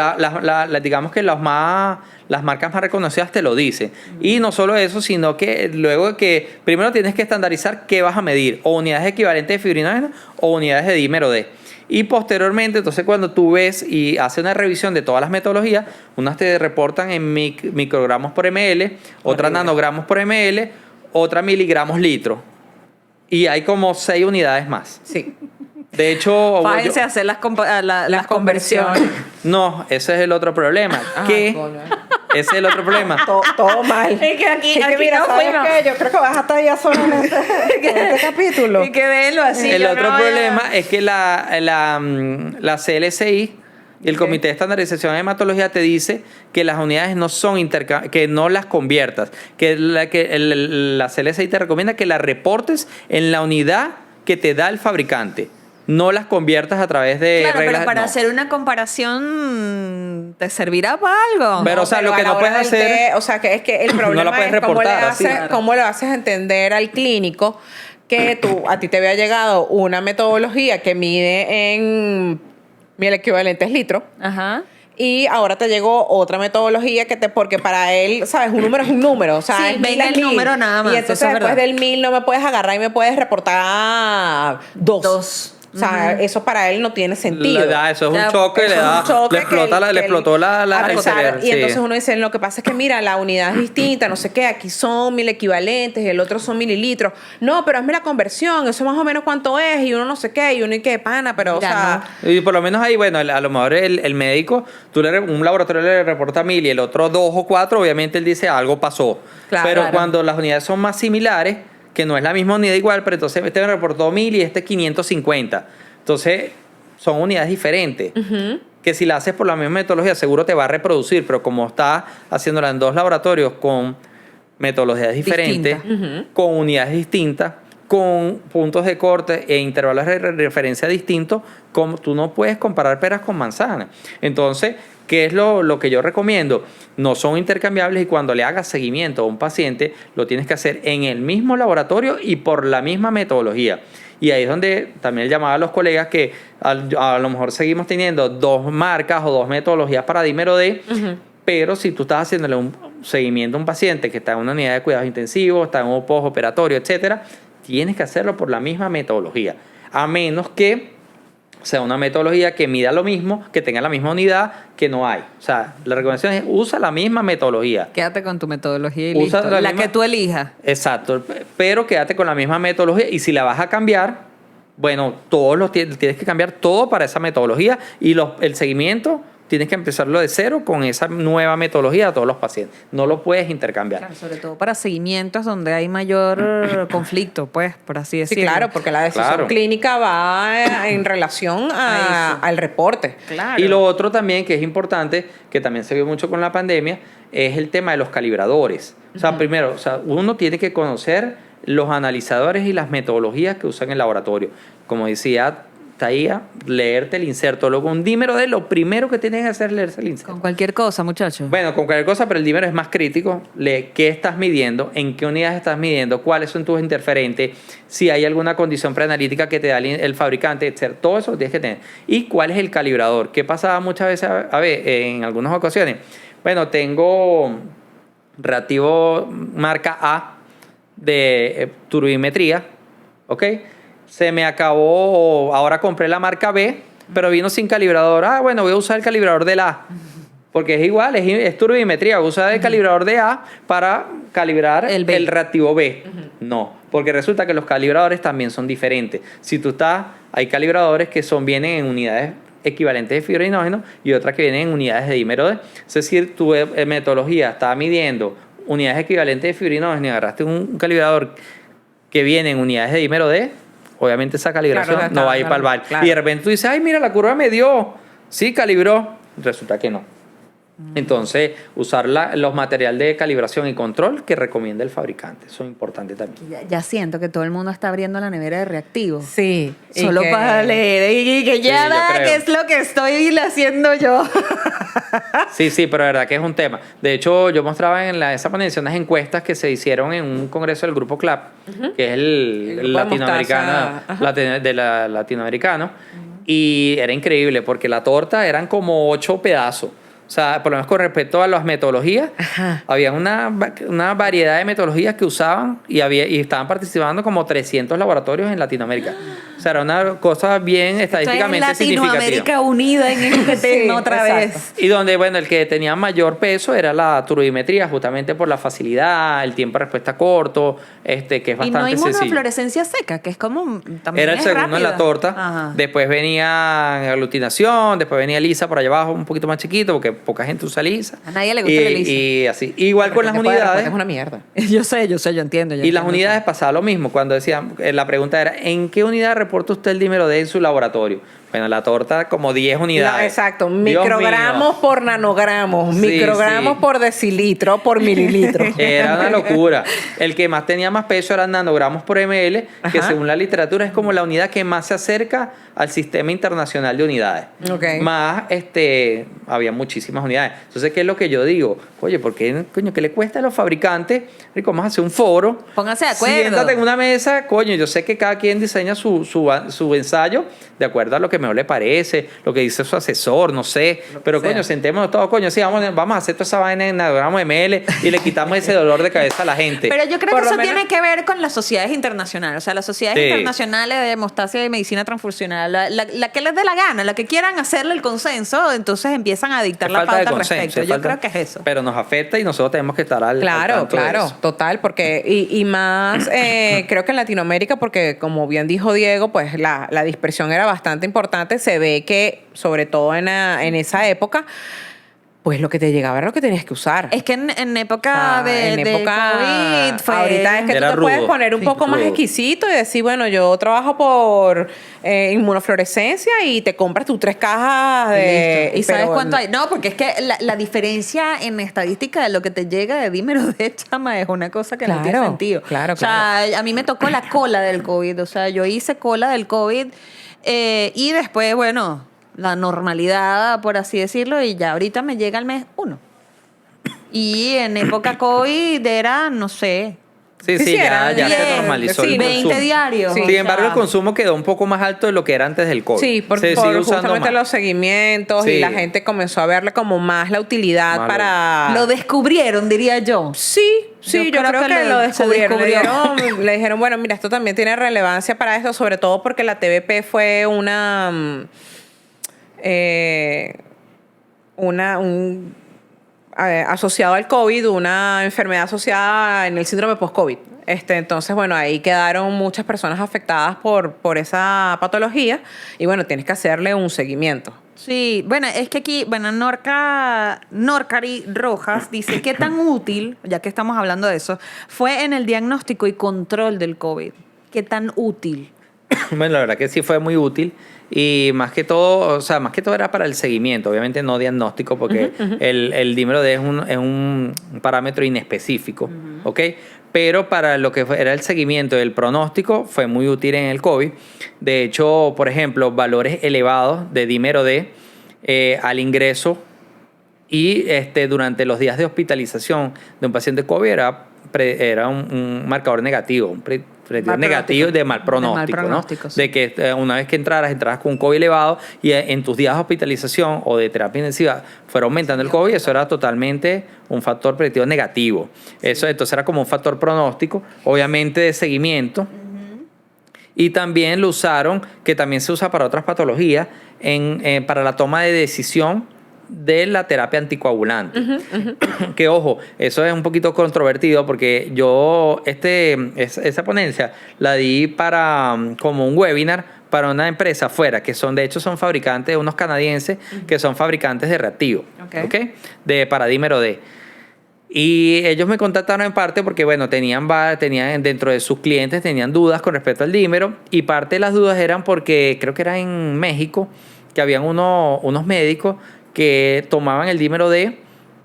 digamos que las marcas más reconocidas te lo dicen. Y no solo eso, sino que luego de que primero tienes que estandarizar qué vas a medir, o unidades equivalentes de fibrinógeno o unidades de dímero D. Y posteriormente, entonces, cuando tú ves y haces una revisión de todas las metodologías, unas te reportan en microgramos por ml, otras nanogramos por ml, otras miligramos litro. Y hay como 6 unidades más. Sí. De hecho... Fájense a hacer las conversiones. No, ese es el otro problema. Ese es el otro problema. Todo mal. Es que aquí mira, no ¿sabes fuimos. qué? Yo creo que vas hasta allá solo en este capítulo. Y que verlo así. El yo otro no vaya- problema es que la CLSI y el Comité de Estandarización de Hematología te dice que las unidades no son que no las conviertas, que la CLSI te recomienda que las reportes en la unidad que te da el fabricante. No las conviertas a través de Claro, reglas. pero para no. hacer una comparación te servirá para algo. Pero, o sea, lo a que la no hora puedes del hacer... té, o sea, que es que el problema No la puedes es reportar así. cómo le haces entender al clínico que a ti te había llegado una metodología que mide en el equivalente es litro. Ajá. Y ahora te llegó otra metodología porque para él, ¿sabes? Un número es un número. O sea, Sí, es ven 1000 es el 1000. número nada más, Y entonces eso es después verdad. del 1000 no me puedes agarrar y me puedes reportar 2. O sea, eso para él no tiene sentido. Eso es Ya, un choque, Eso es un choque le explotó el acusar. cerebro. Y entonces uno dice, lo que pasa es que mira, la unidad es distinta, no sé qué, aquí son 1000 equivalentes, el otro son mililitros. No, pero hazme la conversión, eso más o menos cuánto es, y uno no sé qué, y uno y qué pana, pero Mira, o sea... Y por lo menos ahí, bueno, a lo mejor el médico, un laboratorio le reporta 1000 y el otro 2 o 4, obviamente él dice algo pasó. Claro, pero claro. cuando las unidades son más similares, que no es la misma unidad igual, pero entonces este me reportó 1000 y este 550. Entonces, son unidades diferentes. Que si la haces por la misma metodología, seguro te va a reproducir, pero como estás haciéndola en 2 laboratorios con metodologías diferentes, con unidades distintas, con puntos de corte e intervalos de referencia distintos, como tú no puedes comparar peras con manzanas. Entonces, ¿qué es lo que yo recomiendo? No son intercambiables y cuando le hagas seguimiento a un paciente, lo tienes que hacer en el mismo laboratorio y por la misma metodología. Y ahí es donde también llamaba a los colegas que a lo mejor seguimos teniendo 2 marcas o 2 metodologías para dímero D, pero si tú estás haciéndole un seguimiento a un paciente que está en una unidad de cuidados intensivos, está en un postoperatorio, etcétera, tienes que hacerlo por la misma metodología. A menos que sea una metodología que mida lo mismo, que tenga la misma unidad, que no hay. O sea, la recomendación es usa la misma metodología. Quédate con tu metodología y Usa listo. la La misma- que tú elijas. Exacto, pero quédate con la misma metodología y si la vas a cambiar, bueno, tienes que cambiar todo para esa metodología y el seguimiento tienes que empezarlo de cero con esa nueva metodología a todos los pacientes. No lo puedes intercambiar. Claro, sobre todo para seguimientos donde hay mayor conflicto, pues, por así Sí, decirlo. claro, porque la decisión Claro. clínica va en relación A eso. al reporte. Claro. Y lo otro también que es importante, que también se vio mucho con la pandemia, es el tema de los calibradores. O sea, primero, uno tiene que conocer los analizadores y las metodologías que usan en el laboratorio. Como decía, está ahí a leerte el inserto. Luego un dímero D, lo primero que tienes que hacer es leerse el inserto. Con cualquier cosa, muchachos. Bueno, con cualquier cosa, pero el dímero es más crítico. Lee qué estás midiendo, en qué unidades estás midiendo, cuáles son tus interferentes, si hay alguna condición preanalítica que te da el fabricante, etc. Todo eso lo tienes que tener. Y cuál es el calibrador. ¿Qué pasaba muchas veces, en algunas ocasiones? Bueno, tengo reactivo marca A de turbimetría, ¿ok? Se me acabó, ahora compré la marca B, pero vino sin calibrador. Bueno, voy a usar el calibrador del A, porque es igual, es turbimetría. Voy a usar el calibrador de A para calibrar el reactivo B. No, porque resulta que los calibradores también son diferentes. Si tú hay calibradores que vienen en unidades equivalentes de fibrinógeno y otras que vienen en unidades de dímero D. Es decir, tu metodología está midiendo unidades equivalentes de fibrinógeno y agarraste un calibrador que viene en unidades de dímero D, obviamente esa calibración no va a ir para el bar. Claro. Y de repente tú dices, ay, mira, la curva me dio. Sí, calibró. Resulta que no. Entonces, usar los materiales de calibración y control que recomienda el fabricante. Eso es importante también. Ya siento que todo el mundo está abriendo la nevera de reactivos. Sí. Solo para leer. Y que ya ¿qué es lo que estoy haciendo yo? Sí, pero de verdad que es un tema. De hecho, yo mostraba en esa ponencia unas encuestas que se hicieron en un congreso del Grupo CLAP, que es el latinoamericano, latinoamericano. Y era increíble porque la torta eran como 8 pedazos. O sea, por lo menos con respecto a las metodologías, había una variedad de metodologías que usaban y estaban participando como 300 laboratorios en Latinoamérica. O sea, era una cosa bien estadísticamente significativa. Latinoamérica unida en este tema otra vez. Y donde, bueno, el que tenía mayor peso era la turbimetría, justamente por la facilidad, el tiempo de respuesta corto, que es bastante sencillo. Y no hay monofluorescencia seca, que es como... También era el segundo en la torta. Después venía aglutinación, después venía lisa por allá abajo, un poquito más chiquito, porque poca gente usa lisa. A nadie le gusta la lisa. Y así. Igual con las unidades. Es una mierda. Yo sé, yo entiendo. Y las unidades pasaba lo mismo. Cuando decían, la pregunta era, ¿en qué unidad reporta usted el dímero D en su laboratorio? Bueno, la torta como 10 unidades. Exacto, microgramos por nanogramos, microgramos por decilitro, por mililitro. Era una locura. El que más tenía más peso eran nanogramos por ml, que según la literatura es como la unidad que más se acerca al sistema internacional de unidades. Okay. Más, había muchísimas unidades. Entonces, ¿qué es lo que yo digo? Oye, ¿por qué, coño, qué le cuesta a los fabricantes? Rico, vamos a hacer un foro. Pónganse de acuerdo. Siéntate en una mesa, coño, yo sé que cada quien diseña su ensayo de acuerdo a lo que mejor le parece, lo que dice su asesor, no sé. Pero, coño, sentémonos todos, coño, sí, vamos a hacer toda esa vaina en nanogramos ml y le quitamos ese dolor de cabeza a la gente. Pero yo creo que eso tiene que ver con las sociedades internacionales. O sea, las sociedades internacionales de hemostasia y medicina transfusional, la que les dé la gana, la que quieran hacerle el consenso, entonces empiezan a dictar la pauta al respecto. Yo creo que es eso. Pero nos afecta y nosotros tenemos que estar al tanto de eso. Total, porque y más creo que en Latinoamérica, porque como bien dijo Diego, pues la dispersión era bastante importante. Se ve que, sobre todo en esa época, pues lo que te llegaba era lo que tenías que usar. Es que en época de COVID fue... Ahorita es que tú te puedes poner un poco más exquisito y decir, bueno, yo trabajo por inmunofluorescencia y te compras tus 3 cajas de... ¿Y sabes cuánto hay? No, porque es que la diferencia en estadística de lo que te llega de dímero D, chama, es una cosa que no tiene sentido. Claro. O sea, a mí me tocó la cola del COVID. O sea, yo hice cola del COVID y después, bueno... la normalidad, por así decirlo, y ya ahorita me llega el mes 1. Y en época COVID era, no sé... Sí, ya se normalizó. Sí, 20 diarios. Sin embargo, el consumo quedó un poco más alto de lo que era antes del COVID. Sí, por justamente los seguimientos y la gente comenzó a verle como más la utilidad para... Lo descubrieron, diría yo. Sí, yo creo que lo descubrieron. Le dijeron, bueno, mira, esto también tiene relevancia para esto, sobre todo porque la TBP fue asociado al COVID, una enfermedad asociada en el síndrome post-COVID. Entonces, bueno, ahí quedaron muchas personas afectadas por esa patología y, bueno, tienes que hacerle un seguimiento. Sí, bueno, es que aquí, Norcari Rojas dice, ¿qué tan útil, ya que estamos hablando de eso, fue en el diagnóstico y control del COVID? ¿Qué tan útil? Bueno, la verdad que sí fue muy útil. Y más que todo era para el seguimiento, obviamente no diagnóstico, porque el dímero D es un parámetro inespecífico, ¿ok? pero para lo que era el seguimiento del pronóstico fue muy útil en el COVID. De hecho, por ejemplo, valores elevados de dímero D al ingreso y durante los días de hospitalización de un paciente COVID era un marcador negativo, un predictor negativo de mal pronóstico, ¿no? Sí. De que una vez que entraras con un COVID elevado y en tus días de hospitalización o de terapia intensiva fuera aumentando el COVID, eso era totalmente un factor predictivo negativo. Eso entonces era como un factor pronóstico, obviamente de seguimiento. Y también lo usaron, que también se usa para otras patologías, para la toma de decisión de la terapia anticoagulante. Que ojo, eso es un poquito controvertido porque yo esa ponencia la di como un webinar para una empresa afuera, que de hecho son fabricantes, unos canadienses que son fabricantes de reactivos, ¿okay? Para dímero D. Y ellos me contactaron en parte porque, bueno, tenían dentro de sus clientes, tenían dudas con respecto al dímero, y parte de las dudas eran porque, creo que era en México, que habían unos médicos que tomaban el dímero D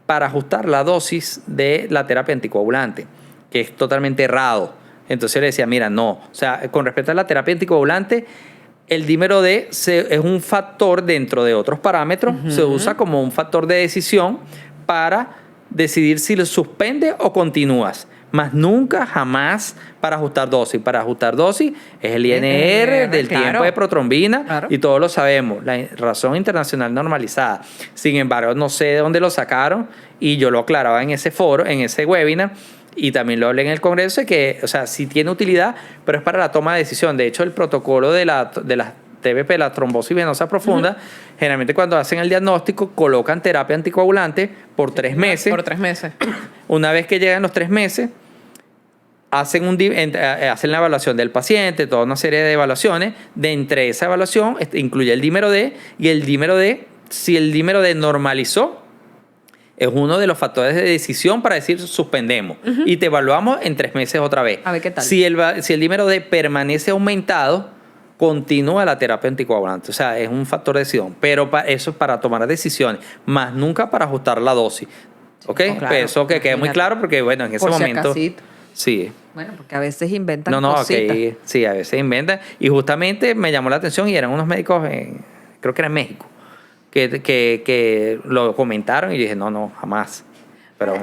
para ajustar la dosis de la terapia anticoagulante, que es totalmente errado. Entonces le decía, mira, no. O sea, con respecto a la terapia anticoagulante, el dímero D es un factor dentro de otros parámetros, se usa como un factor de decisión para decidir si lo suspende o continúas. Más nunca, jamás para ajustar dosis. Para ajustar dosis es el INR del tiempo de protrombina, y todos lo sabemos, la razón internacional normalizada. Sin embargo, no sé de dónde lo sacaron, y yo lo aclaraba en ese foro, en ese webinar, y también lo hablé en el congreso, que, o sea, sí tiene utilidad, pero es para la toma de decisión. De hecho, el protocolo de las TBP, la trombosis venosa profunda, generalmente cuando hacen el diagnóstico colocan terapia anticoagulante por 3 meses. Por 3 meses. Una vez que llegan los 3 meses, hacen la evaluación del paciente, toda una serie de evaluaciones. De entre esa evaluación incluye el dímero D, y el dímero D, si el dímero D normalizó, es uno de los factores de decisión para decir suspendemos y te evaluamos en 3 meses otra vez. A ver qué tal. Si el dímero D permanece aumentado, continúa la terapia anticoagulante. O sea, es un factor de decisión, pero eso es para tomar decisiones, más nunca para ajustar la dosis. ¿Ok? No, claro, eso que quede muy claro, porque bueno, en ese por si momento... acasito. Sí. Bueno, porque a veces inventan No, cositas. okay. Sí, a veces inventan. Y justamente me llamó la atención, y eran unos médicos, creo que era en México, que lo comentaron, y dije, no, jamás. Pero...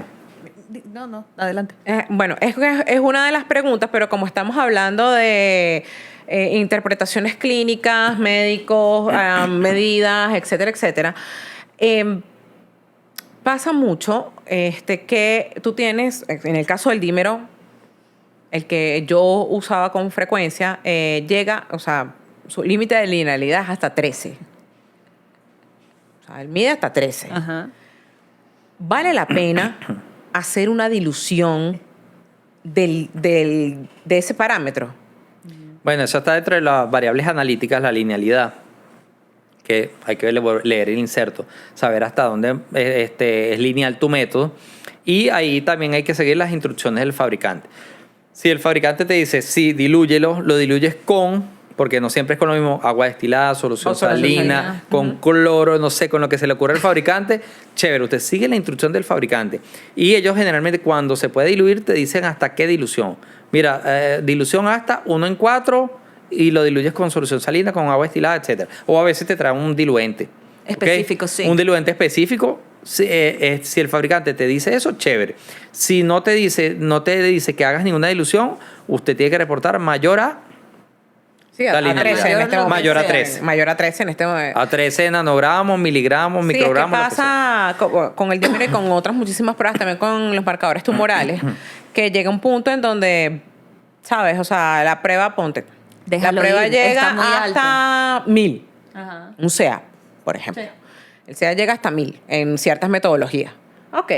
No, adelante. Bueno, es una de las preguntas, pero como estamos hablando de interpretaciones clínicas, médicos, medidas, etcétera, etcétera, pasa mucho que tú tienes, en el caso del dímero, el que yo usaba con frecuencia, llega, o sea, su límite de linealidad es hasta 13. O sea, él mide hasta 13. Ajá. ¿Vale la pena hacer una dilución de ese parámetro? Bueno, eso está dentro de las variables analíticas, la linealidad, que hay que leer el inserto, saber hasta dónde es lineal tu método, y ahí también hay que seguir las instrucciones del fabricante. Si el fabricante te dice, sí, dilúyelo, lo diluyes porque no siempre es con lo mismo, agua destilada, solución salina, con cloro, no sé, con lo que se le ocurre al fabricante, chévere, usted sigue la instrucción del fabricante. Y ellos generalmente, cuando se puede diluir, te dicen hasta qué dilución. Mira, dilución hasta 1 en 4, y lo diluyes con solución salina, con agua destilada, etcétera. O a veces te traen un diluente. Específico, ¿okay? sí. Un diluente específico. Si el fabricante te dice eso, chévere. Si no te dice que hagas ninguna dilución, usted tiene que reportar mayor a... Sí, a 13 en este momento. Mayor a 13. Mayor a 13 en este momento. A 13 nanogramos, miligramos, microgramos. Sí, es que pasa con el dímero y con otras muchísimas pruebas, también con los marcadores tumorales, que llega un punto en donde, ¿sabes? O sea, la prueba, la prueba llega hasta 1000. Ajá. Un CA, por ejemplo. Sí. El CA llega hasta 1000 en ciertas metodologías. Ok.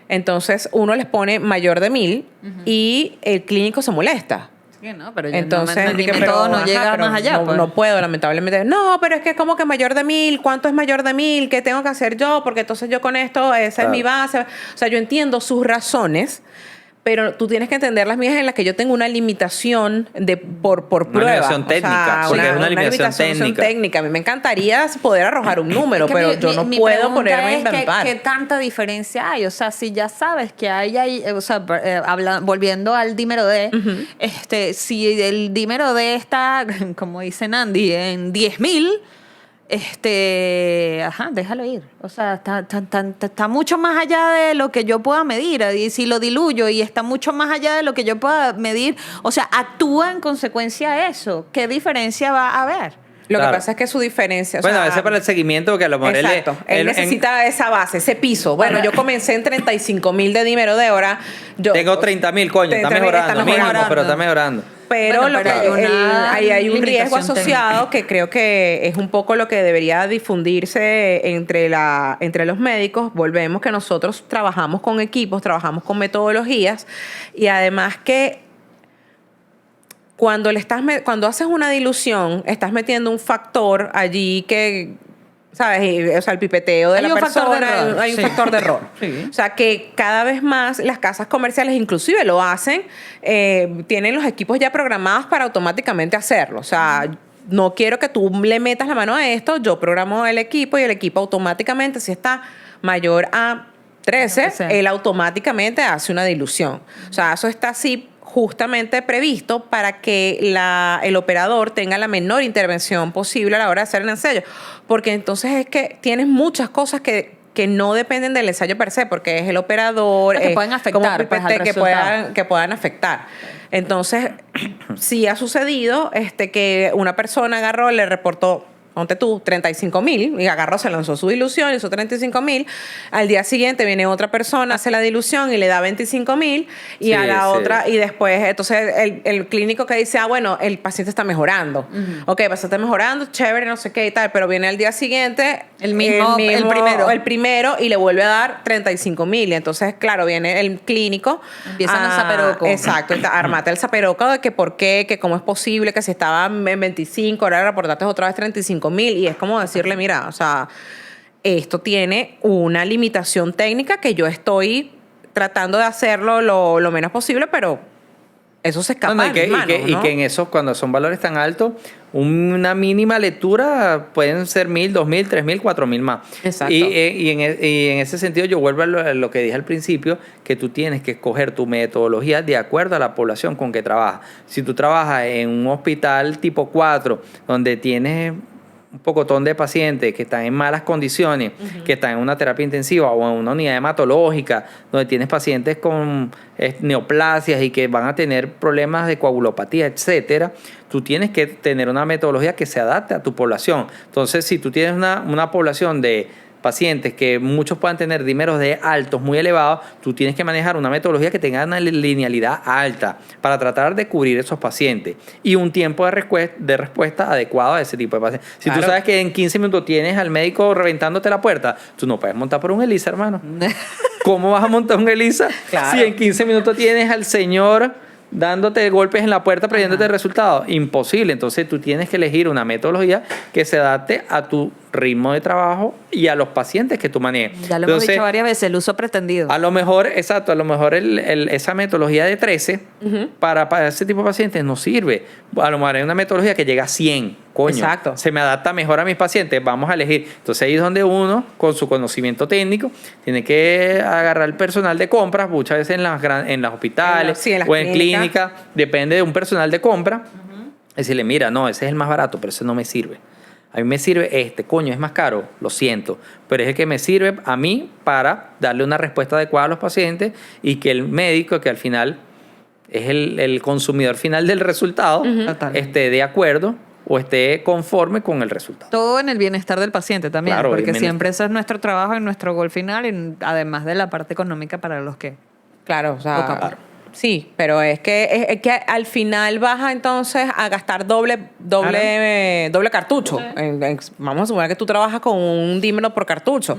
Entonces, uno les pone mayor de 1000 y el clínico se molesta. Sí, no, pero entonces, mi método no llega más allá. No puedo, lamentablemente. No, pero es que es como que mayor de 1000. ¿Cuánto es mayor de 1000? ¿Qué tengo que hacer yo? Porque entonces yo con esto, esa es mi base. O sea, yo entiendo sus razones, pero tú tienes que entender las mías en las que yo tengo una limitación por prueba. Una limitación técnica, porque es una limitación técnica. A mí me encantaría poder arrojar un número, pero yo no puedo ponerme a inventar. ¿Qué tanta diferencia hay? O sea, si ya sabes que hay o sea, volviendo al dímero D, si el dímero D está, como dice Andy, en 10,000, déjalo ir. O sea, está mucho más allá de lo que yo pueda medir. Y si lo diluyo y está mucho más allá de lo que yo pueda medir, o sea, actúa en consecuencia a eso. ¿Qué diferencia va a haber? Lo que pasa es que su diferencia... Bueno, a veces para el seguimiento, que a lo mejor él necesita esa base, ese piso. Bueno, yo comencé en 35,000 de dímero de hora. Tengo 30,000, coño, está mejorando. Pero está mejorando. Pero hay un riesgo asociado que creo que es un poco lo que debería difundirse entre los médicos. Volvemos que nosotros trabajamos con equipos, trabajamos con metodologías y además que cuando haces una dilución, estás metiendo un factor allí que, ¿sabes? O sea, el pipeteo de la persona, hay un factor de error. Sí. O sea, que cada vez más las casas comerciales inclusive lo hacen, tienen los equipos ya programados para automáticamente hacerlo. O sea, no quiero que tú le metas la mano a esto, yo programo el equipo y el equipo automáticamente, si está mayor a 13, él automáticamente hace una dilución. O sea, eso está así justamente previsto para que el operador tenga la menor intervención posible a la hora de hacer el ensayo. Porque entonces es que tienes muchas cosas que no dependen del ensayo per se, porque es el operador, que pueden afectar, que puedan afectar. Entonces, sí ha sucedido que una persona agarró, le reportó, ponte tú, 35,000, y agarró, se lanzó su dilución, hizo 35,000. Al día siguiente viene otra persona, hace la dilución y le da 25,000, y a la otra, y después, entonces el clínico que dice, bueno, el paciente está mejorando. Ok, el paciente está mejorando, chévere, no sé qué y tal, pero viene al día siguiente el primero, y le vuelve a dar 35,000. Entonces, claro, viene el clínico. Empiezan el zaperoco. Exacto, armate el zaperoco de que por qué, que cómo es posible, que si estaba en 25, ahora reportaste otra vez 35,000, y es como decirle, mira, o sea, esto tiene una limitación técnica que yo estoy tratando de hacerlo lo menos posible, pero eso se escapa de mis manos, ¿no? Y que en esos, cuando son valores tan altos, una mínima lectura pueden ser 1,000, 2,000, 3,000, 4,000 más. Exacto. Y en ese sentido yo vuelvo a lo que dije al principio, que tú tienes que escoger tu metodología de acuerdo a la población con que trabajas. Si tú trabajas en un hospital tipo 4, donde tienes un pocotón de pacientes que están en malas condiciones, que están en una terapia intensiva o en una unidad hematológica, donde tienes pacientes con neoplasias y que van a tener problemas de coagulopatía, etcétera, tú tienes que tener una metodología que se adapte a tu población. Entonces, si tú tienes una población de pacientes que muchos puedan tener dímeros D altos, muy elevados, tú tienes que manejar una metodología que tenga una linealidad alta para tratar de cubrir esos pacientes y un tiempo de respuesta adecuado a ese tipo de pacientes. Si tú sabes que en 15 minutos tienes al médico reventándote la puerta, tú no puedes montar por un ELISA, hermano. ¿Cómo vas a montar un ELISA si en 15 minutos tienes al señor dándote golpes en la puerta, prediéndote el resultado? Imposible. Entonces tú tienes que elegir una metodología que se adapte a tu ritmo de trabajo y a los pacientes que tú manejes. Ya lo hemos dicho varias veces, el uso pretendido. A lo mejor, exacto, a lo mejor esa metodología de 13 para ese tipo de pacientes no sirve. A lo mejor hay una metodología que llega a 100. Coño, exacto, se me adapta mejor a mis pacientes, vamos a elegir. Entonces ahí es donde uno, con su conocimiento técnico, tiene que agarrar el personal de compras, muchas veces en los hospitales o en clínicas, depende de un personal de compra, decirle, mira, no, ese es el más barato, pero ese no me sirve. A mí me sirve coño, es más caro, lo siento, pero es el que me sirve a mí para darle una respuesta adecuada a los pacientes y que el médico, que al final es el consumidor final del resultado, esté de acuerdo o esté conforme con el resultado. Todo en el bienestar del paciente también, claro, porque siempre ese es nuestro trabajo y nuestro gol final, además de la parte económica para los que... Claro, o sea... Sí, pero es que al final vas entonces a gastar doble cartucho. Vamos a suponer que tú trabajas con un dímero por cartucho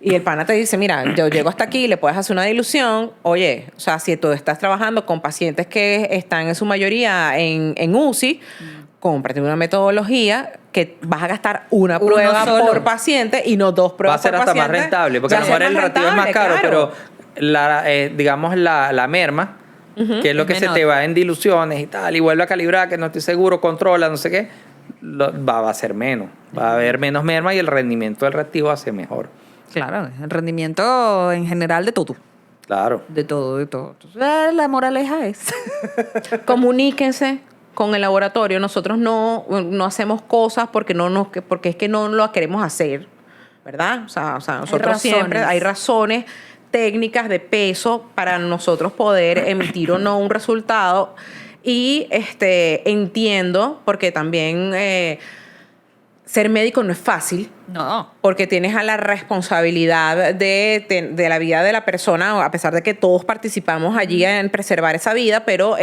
y el pana te dice, mira, yo llego hasta aquí, le puedes hacer una dilución. Oye, o sea, si tú estás trabajando con pacientes que están en su mayoría en UCI, cómprate una metodología que vas a gastar una prueba por paciente y no 2 pruebas por paciente. Va a ser hasta más rentable, porque a lo mejor el ratio es más caro, pero digamos la merma que es lo que se te va en diluciones y tal, y vuelve a calibrar, que no estoy seguro, controla, no sé qué, va a ser menos. Va a haber menos merma y el rendimiento del reactivo va a ser mejor. Claro, el rendimiento en general de todo. Claro. De todo. Entonces, la moraleja es... Comuníquense con el laboratorio. Nosotros no hacemos cosas porque es que no lo queremos hacer, ¿verdad? O sea nosotros siempre hay razones técnicas de peso para nosotros poder emitir o no un resultado. Y entiendo, porque también ser médico no es fácil. No. Porque tienes a la responsabilidad de la vida de la persona, a pesar de que todos participamos allí en preservar esa vida, pero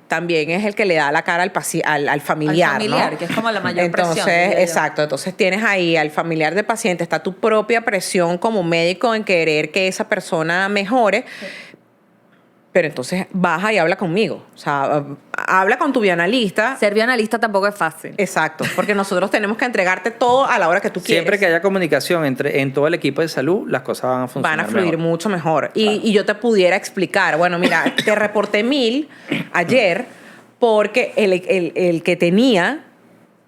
también es el que le da la cara al familiar. Al familiar, ¿no? Que es como la mayor entonces, presión. Exacto. Entonces tienes ahí al familiar del paciente, está tu propia presión como médico en querer que esa persona mejore. Sí. Pero entonces baja y habla conmigo. O sea, habla con tu bioanalista. Ser bioanalista tampoco es fácil. Exacto, porque nosotros tenemos que entregarte todo a la hora que tú quieres. Siempre que haya comunicación en todo el equipo de salud, las cosas van a funcionar. Van a fluir mucho mejor. Y yo te pudiera explicar, bueno, mira, te reporté 1000 ayer porque el que tenía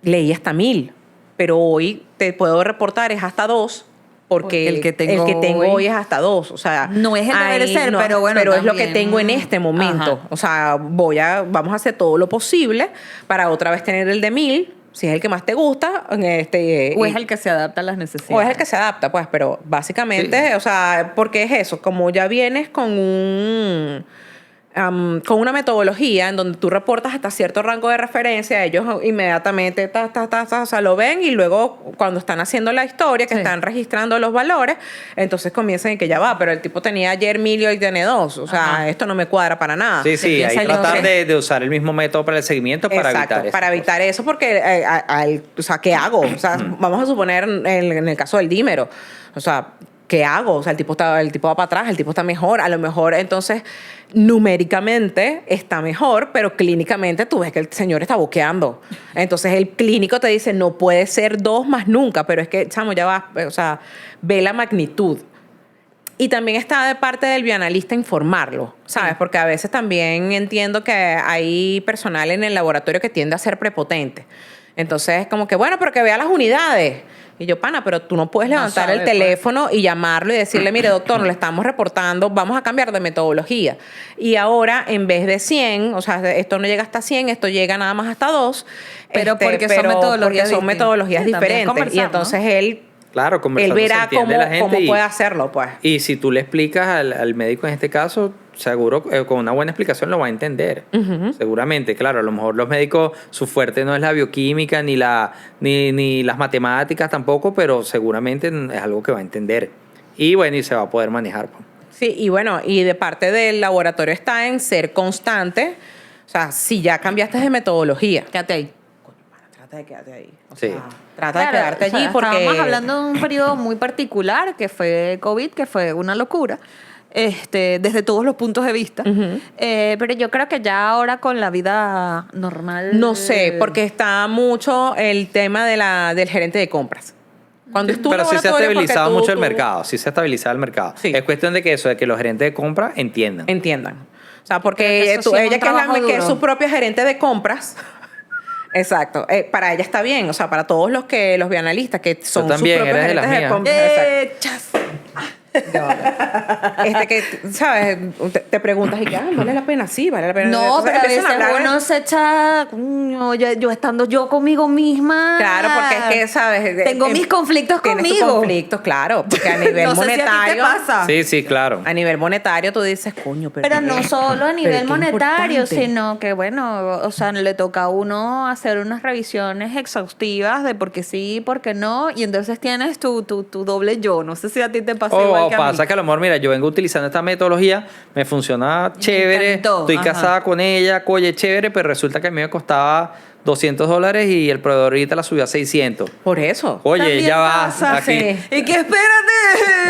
leí hasta 1000, pero hoy te puedo reportar es hasta 2. Porque el que tengo hoy es hasta 2. O sea, no es el deber ser, pero bueno. Pero también es lo que tengo en este momento. Ajá. O sea, vamos a hacer todo lo posible para otra vez tener el de 1000, si es el que más te gusta. O es el que se adapta a las necesidades. O es el que se adapta, pues. Pero básicamente, sí. O sea, porque es eso. Como ya vienes con una metodología en donde tú reportas hasta cierto rango de referencia, ellos inmediatamente o sea, lo ven, y luego cuando están haciendo la historia, que están registrando los valores, entonces comienzan y que ya va, pero el tipo tenía ayer 1000 y hoy tiene 2, o sea, esto no me cuadra para nada. Sí, ahí tratar de usar el mismo método para el seguimiento para evitar eso. Para evitar eso, porque, o sea, ¿qué hago? O sea, vamos a suponer en el caso del dímero, o sea, ¿qué hago? O sea, el tipo va para atrás, el tipo está mejor. A lo mejor, entonces, numéricamente está mejor, pero clínicamente tú ves que el señor está boqueando. Entonces, el clínico te dice, no puede ser 2 más nunca, pero es que, chamo, ya va, o sea, ve la magnitud. Y también está de parte del bioanalista informarlo, ¿sabes? Porque a veces también entiendo que hay personal en el laboratorio que tiende a ser prepotente. Entonces, como que, bueno, pero que vea las unidades. Y yo, pana, pero tú no puedes levantar el teléfono y llamarlo y decirle, mire, doctor, le estamos reportando, vamos a cambiar de metodología. Y ahora, en vez de 100, o sea, esto no llega hasta 100, esto llega nada más hasta 2. Pero porque son metodologías diferentes. Y entonces él verá cómo puede hacerlo, pues. Y si tú le explicas al médico en este caso, seguro con una buena explicación lo va a entender. Seguramente, claro, a lo mejor los médicos, su fuerte no es la bioquímica ni las matemáticas tampoco, pero seguramente es algo que va a entender. Y bueno, y se va a poder manejar. Sí, y bueno, y de parte del laboratorio está en ser constante. O sea, si ya cambiaste de metodología, quédate ahí. Trata de quedarte ahí. Trata de quedarte allí, porque estábamos hablando de un periodo muy particular que fue COVID, que fue una locura. Desde todos los puntos de vista. Pero yo creo que ya ahora con la vida normal... No sé, porque está mucho el tema del gerente de compras. Pero sí se ha estabilizado mucho el mercado. Sí se ha estabilizado el mercado. Sí. Es cuestión de que los gerentes de compras entiendan. O sea, porque ella que es su propia gerente de compras... Exacto. Para ella está bien. O sea, para todos los bioanalistas que son sus propios gerentes de compras. Que, ¿sabes? Te preguntas y que, ¿vale la pena? Sí, vale la pena. No, pero a veces uno se echa, yo estando yo conmigo misma. Claro, porque es que, ¿sabes? Tengo mis conflictos conmigo. Tienes tus conflictos, claro, porque a nivel monetario. Si a ti te pasa. Sí, claro. A nivel monetario tú dices, coño, pero no solo a nivel monetario, sino que, bueno, o sea, le toca a uno hacer unas revisiones exhaustivas de por qué sí, por qué no, y entonces tienes tu doble yo. No sé si a ti te pasa igual. Pasa que a lo mejor, mira, yo vengo utilizando esta metodología, me funciona chévere, estoy casada con ella, oye, chévere, pero resulta que a mí me costaba $200 y el proveedor ahorita la subió a 600. Por eso. Oye, también ya pasa, va. Aquí. Sí. Y que espérate.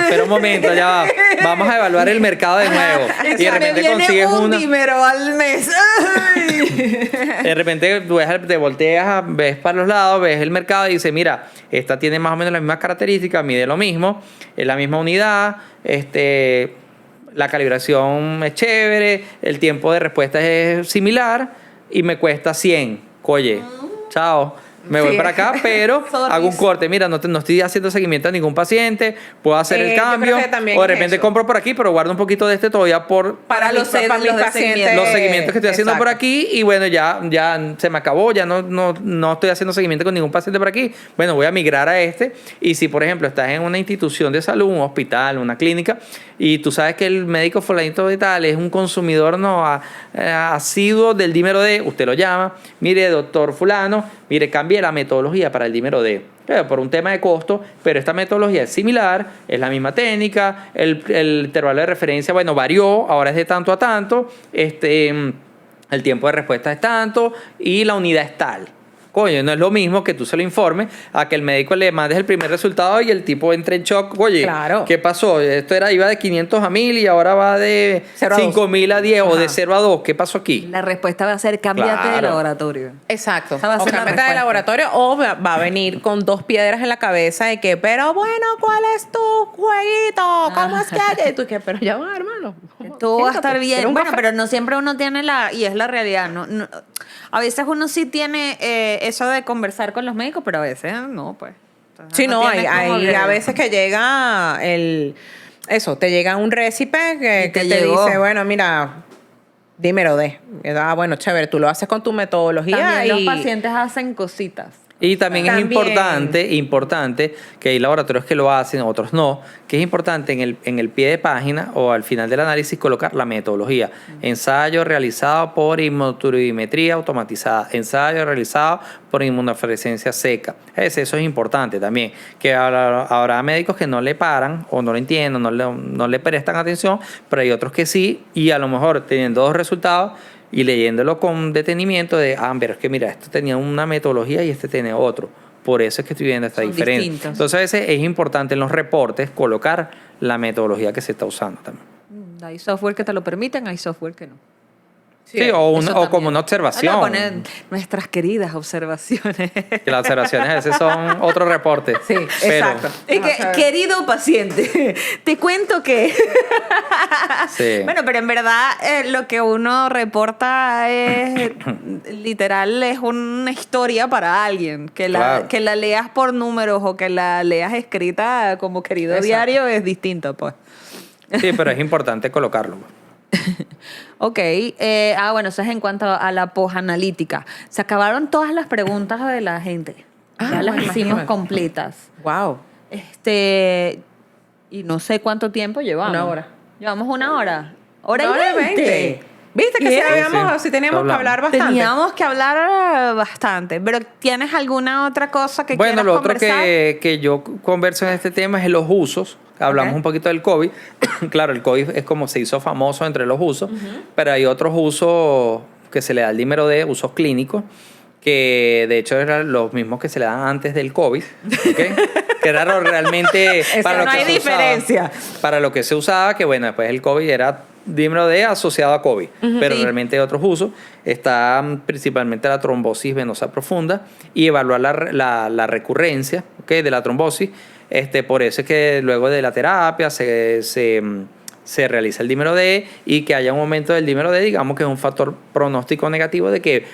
Espera un momento, ya va. Vamos a evaluar el mercado de nuevo. Y de repente consigues un dímero al mes. De repente te volteas, ves para los lados, ves el mercado y dices, mira, esta tiene más o menos las mismas características, mide lo mismo, es la misma unidad, la calibración es chévere, el tiempo de respuesta es similar y me cuesta 100. Oye, chao. Me voy para acá, pero hago un corte. Mira, no estoy haciendo seguimiento a ningún paciente. Puedo hacer el cambio. O de repente compro por aquí, pero guardo un poquito de esto todavía para los pacientes. Los seguimientos que estoy haciendo por aquí. Y bueno, ya se me acabó. Ya no estoy haciendo seguimiento con ningún paciente por aquí. Bueno, voy a migrar a este. Y si, por ejemplo, estás en una institución de salud, un hospital, una clínica, y tú sabes que el médico fulanito de tal es un consumidor asiduo del dímero D, usted lo llama, mire, doctor fulano, mire, cambie la metodología para el dímero D. Por un tema de costo, pero esta metodología es similar, es la misma técnica, el intervalo de referencia, bueno, varió, ahora es de tanto a tanto, el tiempo de respuesta es tanto y la unidad es tal. Coño, no es lo mismo que tú se lo informes a que el médico le mandes el primer resultado y el tipo entre en shock. Oye, claro. ¿Qué pasó? Esto iba de 500 a 1000 y ahora va de 5000 a 10 o de 0 a 2. ¿Qué pasó aquí? La respuesta va a ser cámbiate de laboratorio. Exacto. Esa va a ser la cámbiate de laboratorio o va a venir con 2 piedras en la cabeza de que, pero bueno, ¿cuál es tu jueguito? ¿Cómo es que? Y tú que, pero ya va, hermano. Todo va a estar bien. Bueno, Bueno, pero no siempre uno tiene y es la realidad. No, a veces uno sí tiene eso de conversar con los médicos, pero a veces no, pues. Entonces, sí, no, hay a veces que llega te llega un récipe que te dice, bueno, mira, dímelo de. Bueno, chévere, tú lo haces con tu metodología. También los pacientes hacen cositas. Y también es importante que hay laboratorios que lo hacen, otros no, que es importante en el pie de página o al final del análisis colocar la metodología. Ensayo realizado por inmunoturbimetría automatizada, ensayo realizado por inmunofluorescencia seca. Eso es importante también, que habrá médicos que no le paran o no lo entienden, no le prestan atención, pero hay otros que sí, y a lo mejor teniendo 2 resultados, y leyéndolo con detenimiento pero es que mira, esto tenía una metodología y este tiene otro. Por eso es que estoy viendo esta diferencia. Distintos. Entonces a veces es importante en los reportes colocar la metodología que se está usando también. Hay software que te lo permiten, hay software que no. Sí, o como una observación. Vamos a poner nuestras queridas observaciones. Que las observaciones a veces son otro reporte. Sí, exacto. Es que, querido paciente, te cuento que... Sí. Bueno, pero en verdad lo que uno reporta es literal, es una historia para alguien. Que la leas por números o que la leas escrita como querido diario es distinto, pues. Sí, pero es importante colocarlo. Ok, bueno, eso es en cuanto a la posanalítica. Se acabaron todas las preguntas de la gente. Ya las hicimos completas. Wow. Y no sé cuánto tiempo llevamos. 1 hora. Llevamos 1 hora. Hora y 20. ¿Viste que sí teníamos que hablar bastante? Teníamos que hablar bastante. Pero ¿tienes alguna otra cosa que quieras conversar? Bueno, lo otro que yo converso en este tema es los usos. Hablamos un poquito del COVID. Claro, el COVID es como se hizo famoso entre los usos, pero hay otros usos que se le da al dímero D, usos clínicos, que de hecho eran los mismos que se le dan antes del COVID, ¿okay? Que era realmente para lo que se diferencia. Para lo que se usaba, que bueno, después el COVID era dímero D asociado a COVID, pero realmente hay otros usos. Está principalmente la trombosis venosa profunda y evaluar la recurrencia, ¿okay? De la trombosis. Por eso es que luego de la terapia se realiza el dímero D y que haya un aumento del dímero D, digamos que es un factor pronóstico negativo de que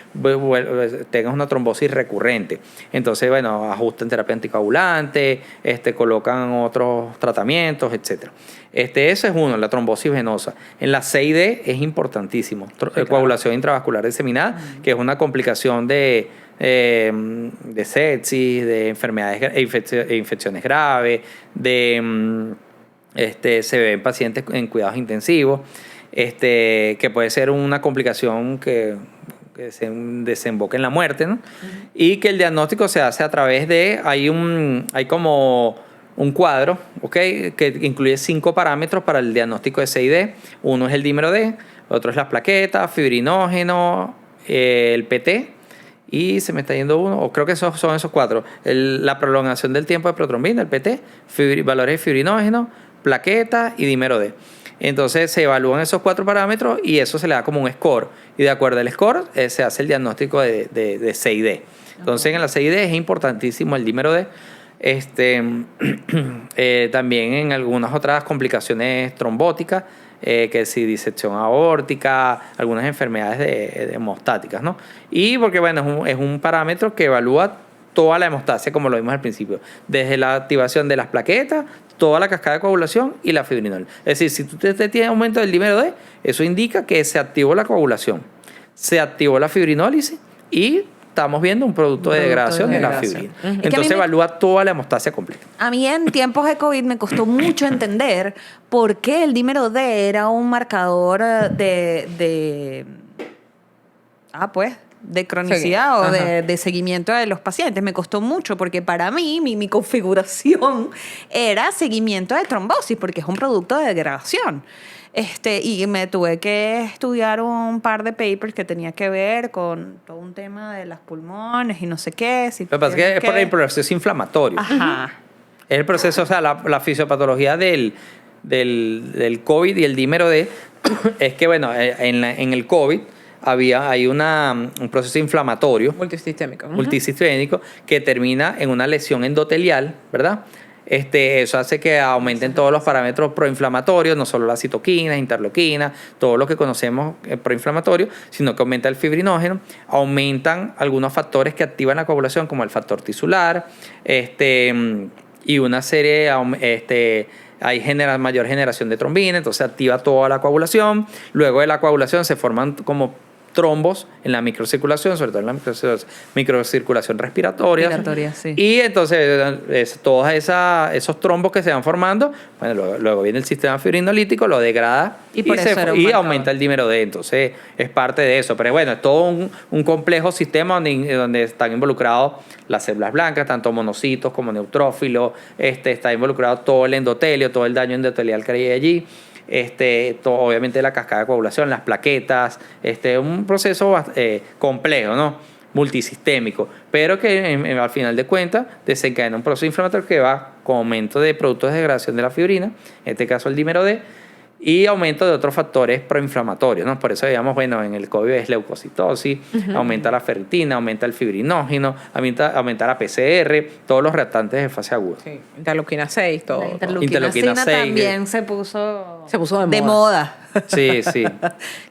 tengas una trombosis recurrente. Entonces, bueno, ajustan terapia anticoagulante, colocan otros tratamientos, etc. Eso es uno, la trombosis venosa. En la CID es importantísimo, coagulación intravascular diseminada, que es una complicación de sepsis, de enfermedades e infecciones graves, se ve en pacientes en cuidados intensivos, que puede ser una complicación que se desemboca en la muerte, ¿no? Y que el diagnóstico se hace a través de, hay como un cuadro, ¿okay? Que incluye 5 parámetros para el diagnóstico de CID. Uno es el dímero D, otro es las plaquetas, fibrinógeno, el PT, y se me está yendo uno, o creo que son esos 4. La prolongación del tiempo de protrombina, el PT, valores de fibrinógeno, plaquetas y dímero D. Entonces se evalúan esos 4 parámetros y eso se le da como un score. Y de acuerdo al score se hace el diagnóstico de CID. Entonces en la CID es importantísimo el dímero D. También en algunas otras complicaciones trombóticas, que si disección aórtica, algunas enfermedades de hemostáticas, ¿no? Y porque, bueno, es un parámetro que evalúa toda la hemostasia, como lo vimos al principio, desde la activación de las plaquetas, toda la cascada de coagulación y la fibrinol. Es decir, si tú tienes aumento del dímero D, eso indica que se activó la coagulación, se activó la fibrinólisis y estamos viendo un producto de degradación de la fibrina. Entonces evalúa toda la hemostasia completa. A mí en tiempos de COVID me costó mucho entender por qué el dímero D era un marcador de cronicidad o de seguimiento de los pacientes. Me costó mucho porque para mí, mi configuración era seguimiento de trombosis porque es un producto de degradación. Y me tuve que estudiar un par de papers que tenía que ver con todo un tema de las pulmones y no sé qué. Lo que pasa es que es por el proceso inflamatorio. Ajá. Es el proceso, o sea, la fisiopatología del COVID y el dímero D es que, bueno, en el COVID hay un proceso inflamatorio multisistémico que termina en una lesión endotelial, ¿verdad? Eso hace que aumenten todos los parámetros proinflamatorios, no solo las citoquinas, interleuquinas, todo lo que conocemos proinflamatorio, sino que aumenta el fibrinógeno, aumentan algunos factores que activan la coagulación, como el factor tisular, y una serie, hay mayor generación de trombina, entonces activa toda la coagulación. Luego de la coagulación se forman como trombos en la microcirculación, sobre todo en la microcirculación respiratoria. Sí. Y entonces todos esos trombos que se van formando, bueno, luego viene el sistema fibrinolítico, lo degrada y aumenta el dímero D. Entonces es parte de eso. Pero bueno, es todo un complejo sistema donde están involucrados las células blancas, tanto monocitos como neutrófilos, está involucrado todo el endotelio, todo el daño endotelial que hay allí. Obviamente la cascada de coagulación, las plaquetas, un proceso complejo, ¿no? Multisistémico, pero que al final de cuentas desencadena un proceso inflamatorio que va con aumento de productos de degradación de la fibrina, en este caso el dímero D, y aumento de otros factores proinflamatorios, ¿no? Por eso, digamos, bueno, en el COVID es leucocitosis, aumenta la ferritina, aumenta el fibrinógeno, aumenta la PCR, todos los reactantes de fase aguda. Sí, interleuquina 6, todo. La interleuquina 6 también se puso de moda. Sí.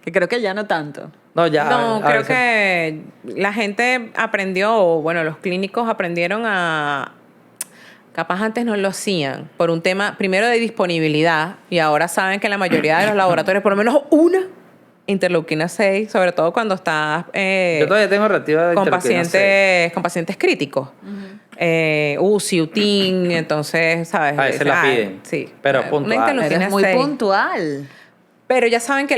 Que creo que ya no tanto. No, creo que la gente aprendió, bueno, los clínicos aprendieron capaz antes no lo hacían por un tema primero de disponibilidad y ahora saben que en la mayoría de los laboratorios por lo menos una interleuquina 6, sobre todo cuando estás yo todavía tengo reactiva de con pacientes críticos. UCI, UTIN, entonces, ¿sabes? A veces la piden. Sí. Pero puntual. Eres muy puntual. Pero ya saben que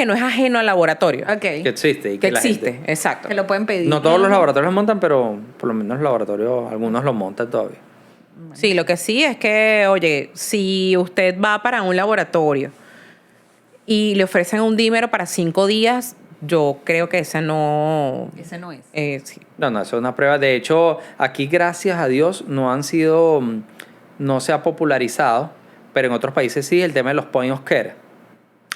no es ajeno al laboratorio. Que existe. Que existe, exacto. Que lo pueden pedir. No todos los laboratorios lo montan, pero por lo menos los laboratorios, algunos lo montan todavía. Sí, lo que sí es que, oye, si usted va para un laboratorio y le ofrecen un dímero para 5 días, yo creo que ese no es. Sí. No, eso es una prueba. De hecho, aquí, gracias a Dios, no se ha popularizado, pero en otros países sí, el tema de los point of care,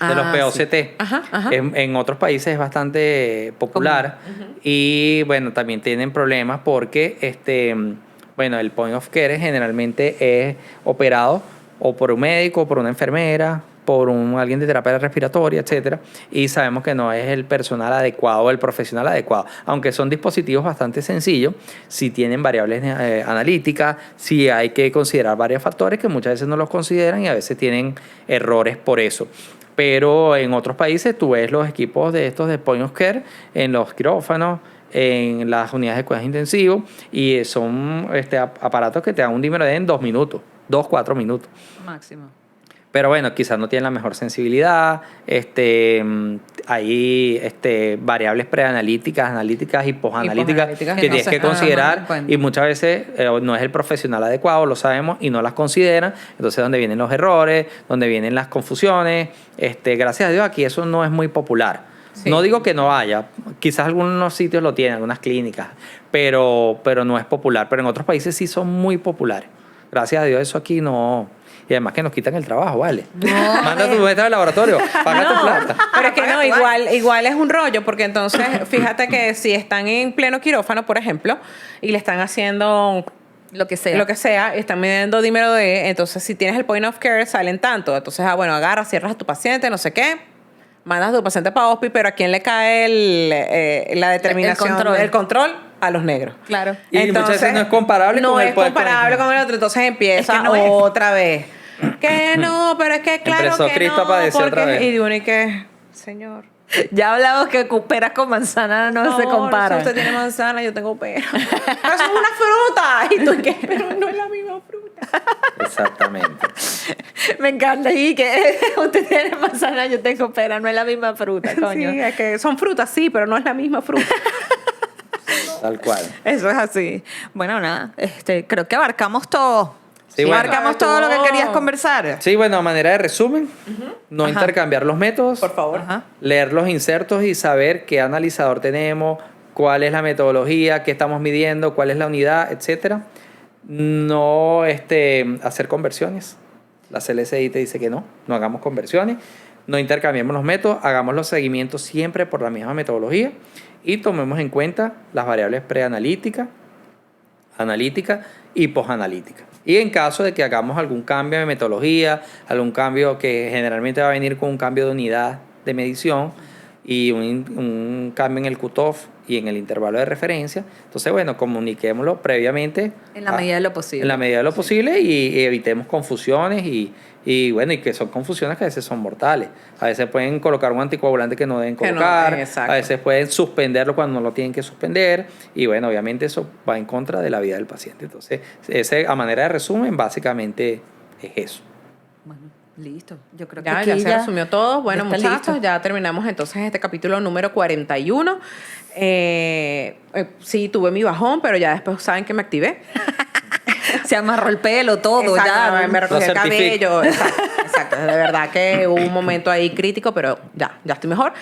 de los POCT. Sí. Ajá. En otros países es bastante popular. Y bueno, también tienen problemas porque el point of care generalmente es operado o por un médico, o por una enfermera, por alguien de terapia respiratoria, etcétera, y sabemos que no es el personal adecuado o el profesional adecuado, aunque son dispositivos bastante sencillos, si tienen variables analíticas, si hay que considerar varios factores que muchas veces no los consideran y a veces tienen errores por eso. Pero en otros países tú ves los equipos de estos de point of care en los quirófanos, en las unidades de cuidados intensivos, y son aparatos que te dan un dímero D en 2 minutos, 4 minutos. Máximo. Pero bueno, quizás no tienen la mejor sensibilidad, hay variables preanalíticas, analíticas y posanalíticas que tienes que considerar, y muchas veces no es el profesional adecuado, lo sabemos, y no las consideran. Entonces, donde vienen los errores, donde vienen las confusiones. Gracias a Dios aquí eso no es muy popular. Sí. No digo que no haya, quizás algunos sitios lo tienen, algunas clínicas, pero no es popular. Pero en otros países sí son muy populares. Gracias a Dios eso aquí no. Y además que nos quitan el trabajo, ¿vale? No, manda tu muestra al laboratorio, paga tu plata. Pero es que no, igual es un rollo, porque entonces fíjate que si están en pleno quirófano, por ejemplo, y le están haciendo Lo que sea. Lo que sea, y están midiendo dímero D, entonces si tienes el point of care, salen tanto. Entonces, agarras, cierras a tu paciente, no sé qué, mandas a tu paciente para hospi, pero ¿a quién le cae la determinación? El control a los negros. Claro. Y Entonces, muchas veces no es comparable no con el es comparable con el otro, entonces empieza Es que no es. otra vez. Que no, pero es que claro Empezó que Cristo a no, padecer porque... otra vez. Y uno y que, señor... Ya hablamos que peras con manzana no se comparan. Usted tiene manzana, yo tengo pera. Pero eso es una fruta. ¿Y tú qué? Pero no es la misma fruta. Exactamente. Me encanta. Y que usted tiene manzana, yo tengo pera. No es la misma fruta, coño. Sí, es que son frutas, sí, pero no es la misma fruta. Tal cual. Eso es así. Bueno, nada. Creo que abarcamos todo. Sí, bueno. Abarcamos todo lo que querías conversar. Sí, bueno, a manera de resumen, no Ajá. intercambiar los métodos, Por favor. Ajá. leer los insertos y saber qué analizador tenemos, cuál es la metodología, qué estamos midiendo, cuál es la unidad, etcétera. No hacer conversiones. La CLSI te dice que no hagamos conversiones, no intercambiemos los métodos, hagamos los seguimientos siempre por la misma metodología y tomemos en cuenta las variables preanalíticas, analítica y posanalítica. Y en caso de que hagamos algún cambio de metodología, algún cambio que generalmente va a venir con un cambio de unidad de medición y un cambio en el cutoff y en el intervalo de referencia, entonces, bueno, comuniquémoslo previamente. En la medida de lo posible. En la medida de lo posible y evitemos confusiones y bueno, y que son confusiones que a veces son mortales. A veces pueden colocar un anticoagulante que no deben colocar, exacto. a veces pueden suspenderlo cuando no lo tienen que suspender y bueno, obviamente eso va en contra de la vida del paciente. Entonces, a manera de resumen, básicamente es eso. Bueno, listo. Yo creo Ya, que ya aquí se resumió todo. Bueno, ya está muchachos, listo. ya terminamos entonces este capítulo número 41. Sí, tuve mi bajón, pero ya después saben que me activé. Se amarró el pelo, todo. Exacto, Ya. me recogí el Lo certifico. cabello. Exacto. De verdad que hubo un momento ahí crítico, pero ya estoy mejor.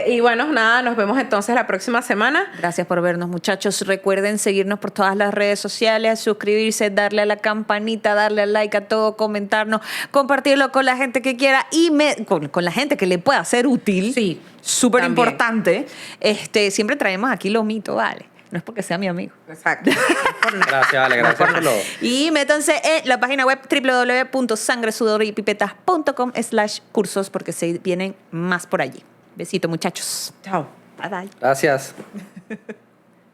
Y bueno, nada, nos vemos entonces la próxima semana. Gracias por vernos, muchachos. Recuerden seguirnos por todas las redes sociales, suscribirse, darle a la campanita, darle al like a todo, comentarnos, compartirlo con la gente que quiera y con la gente que le pueda ser útil. Sí, súper también. importante. Siempre traemos aquí lo mito, ¿vale? No es porque sea mi amigo. Exacto. Gracias, Ale, gracias por lo... Y métanse en la página web www.sangresudoryypipetas.com/cursos porque se vienen más por allí. Besito, muchachos. Chao. Bye, bye. Gracias.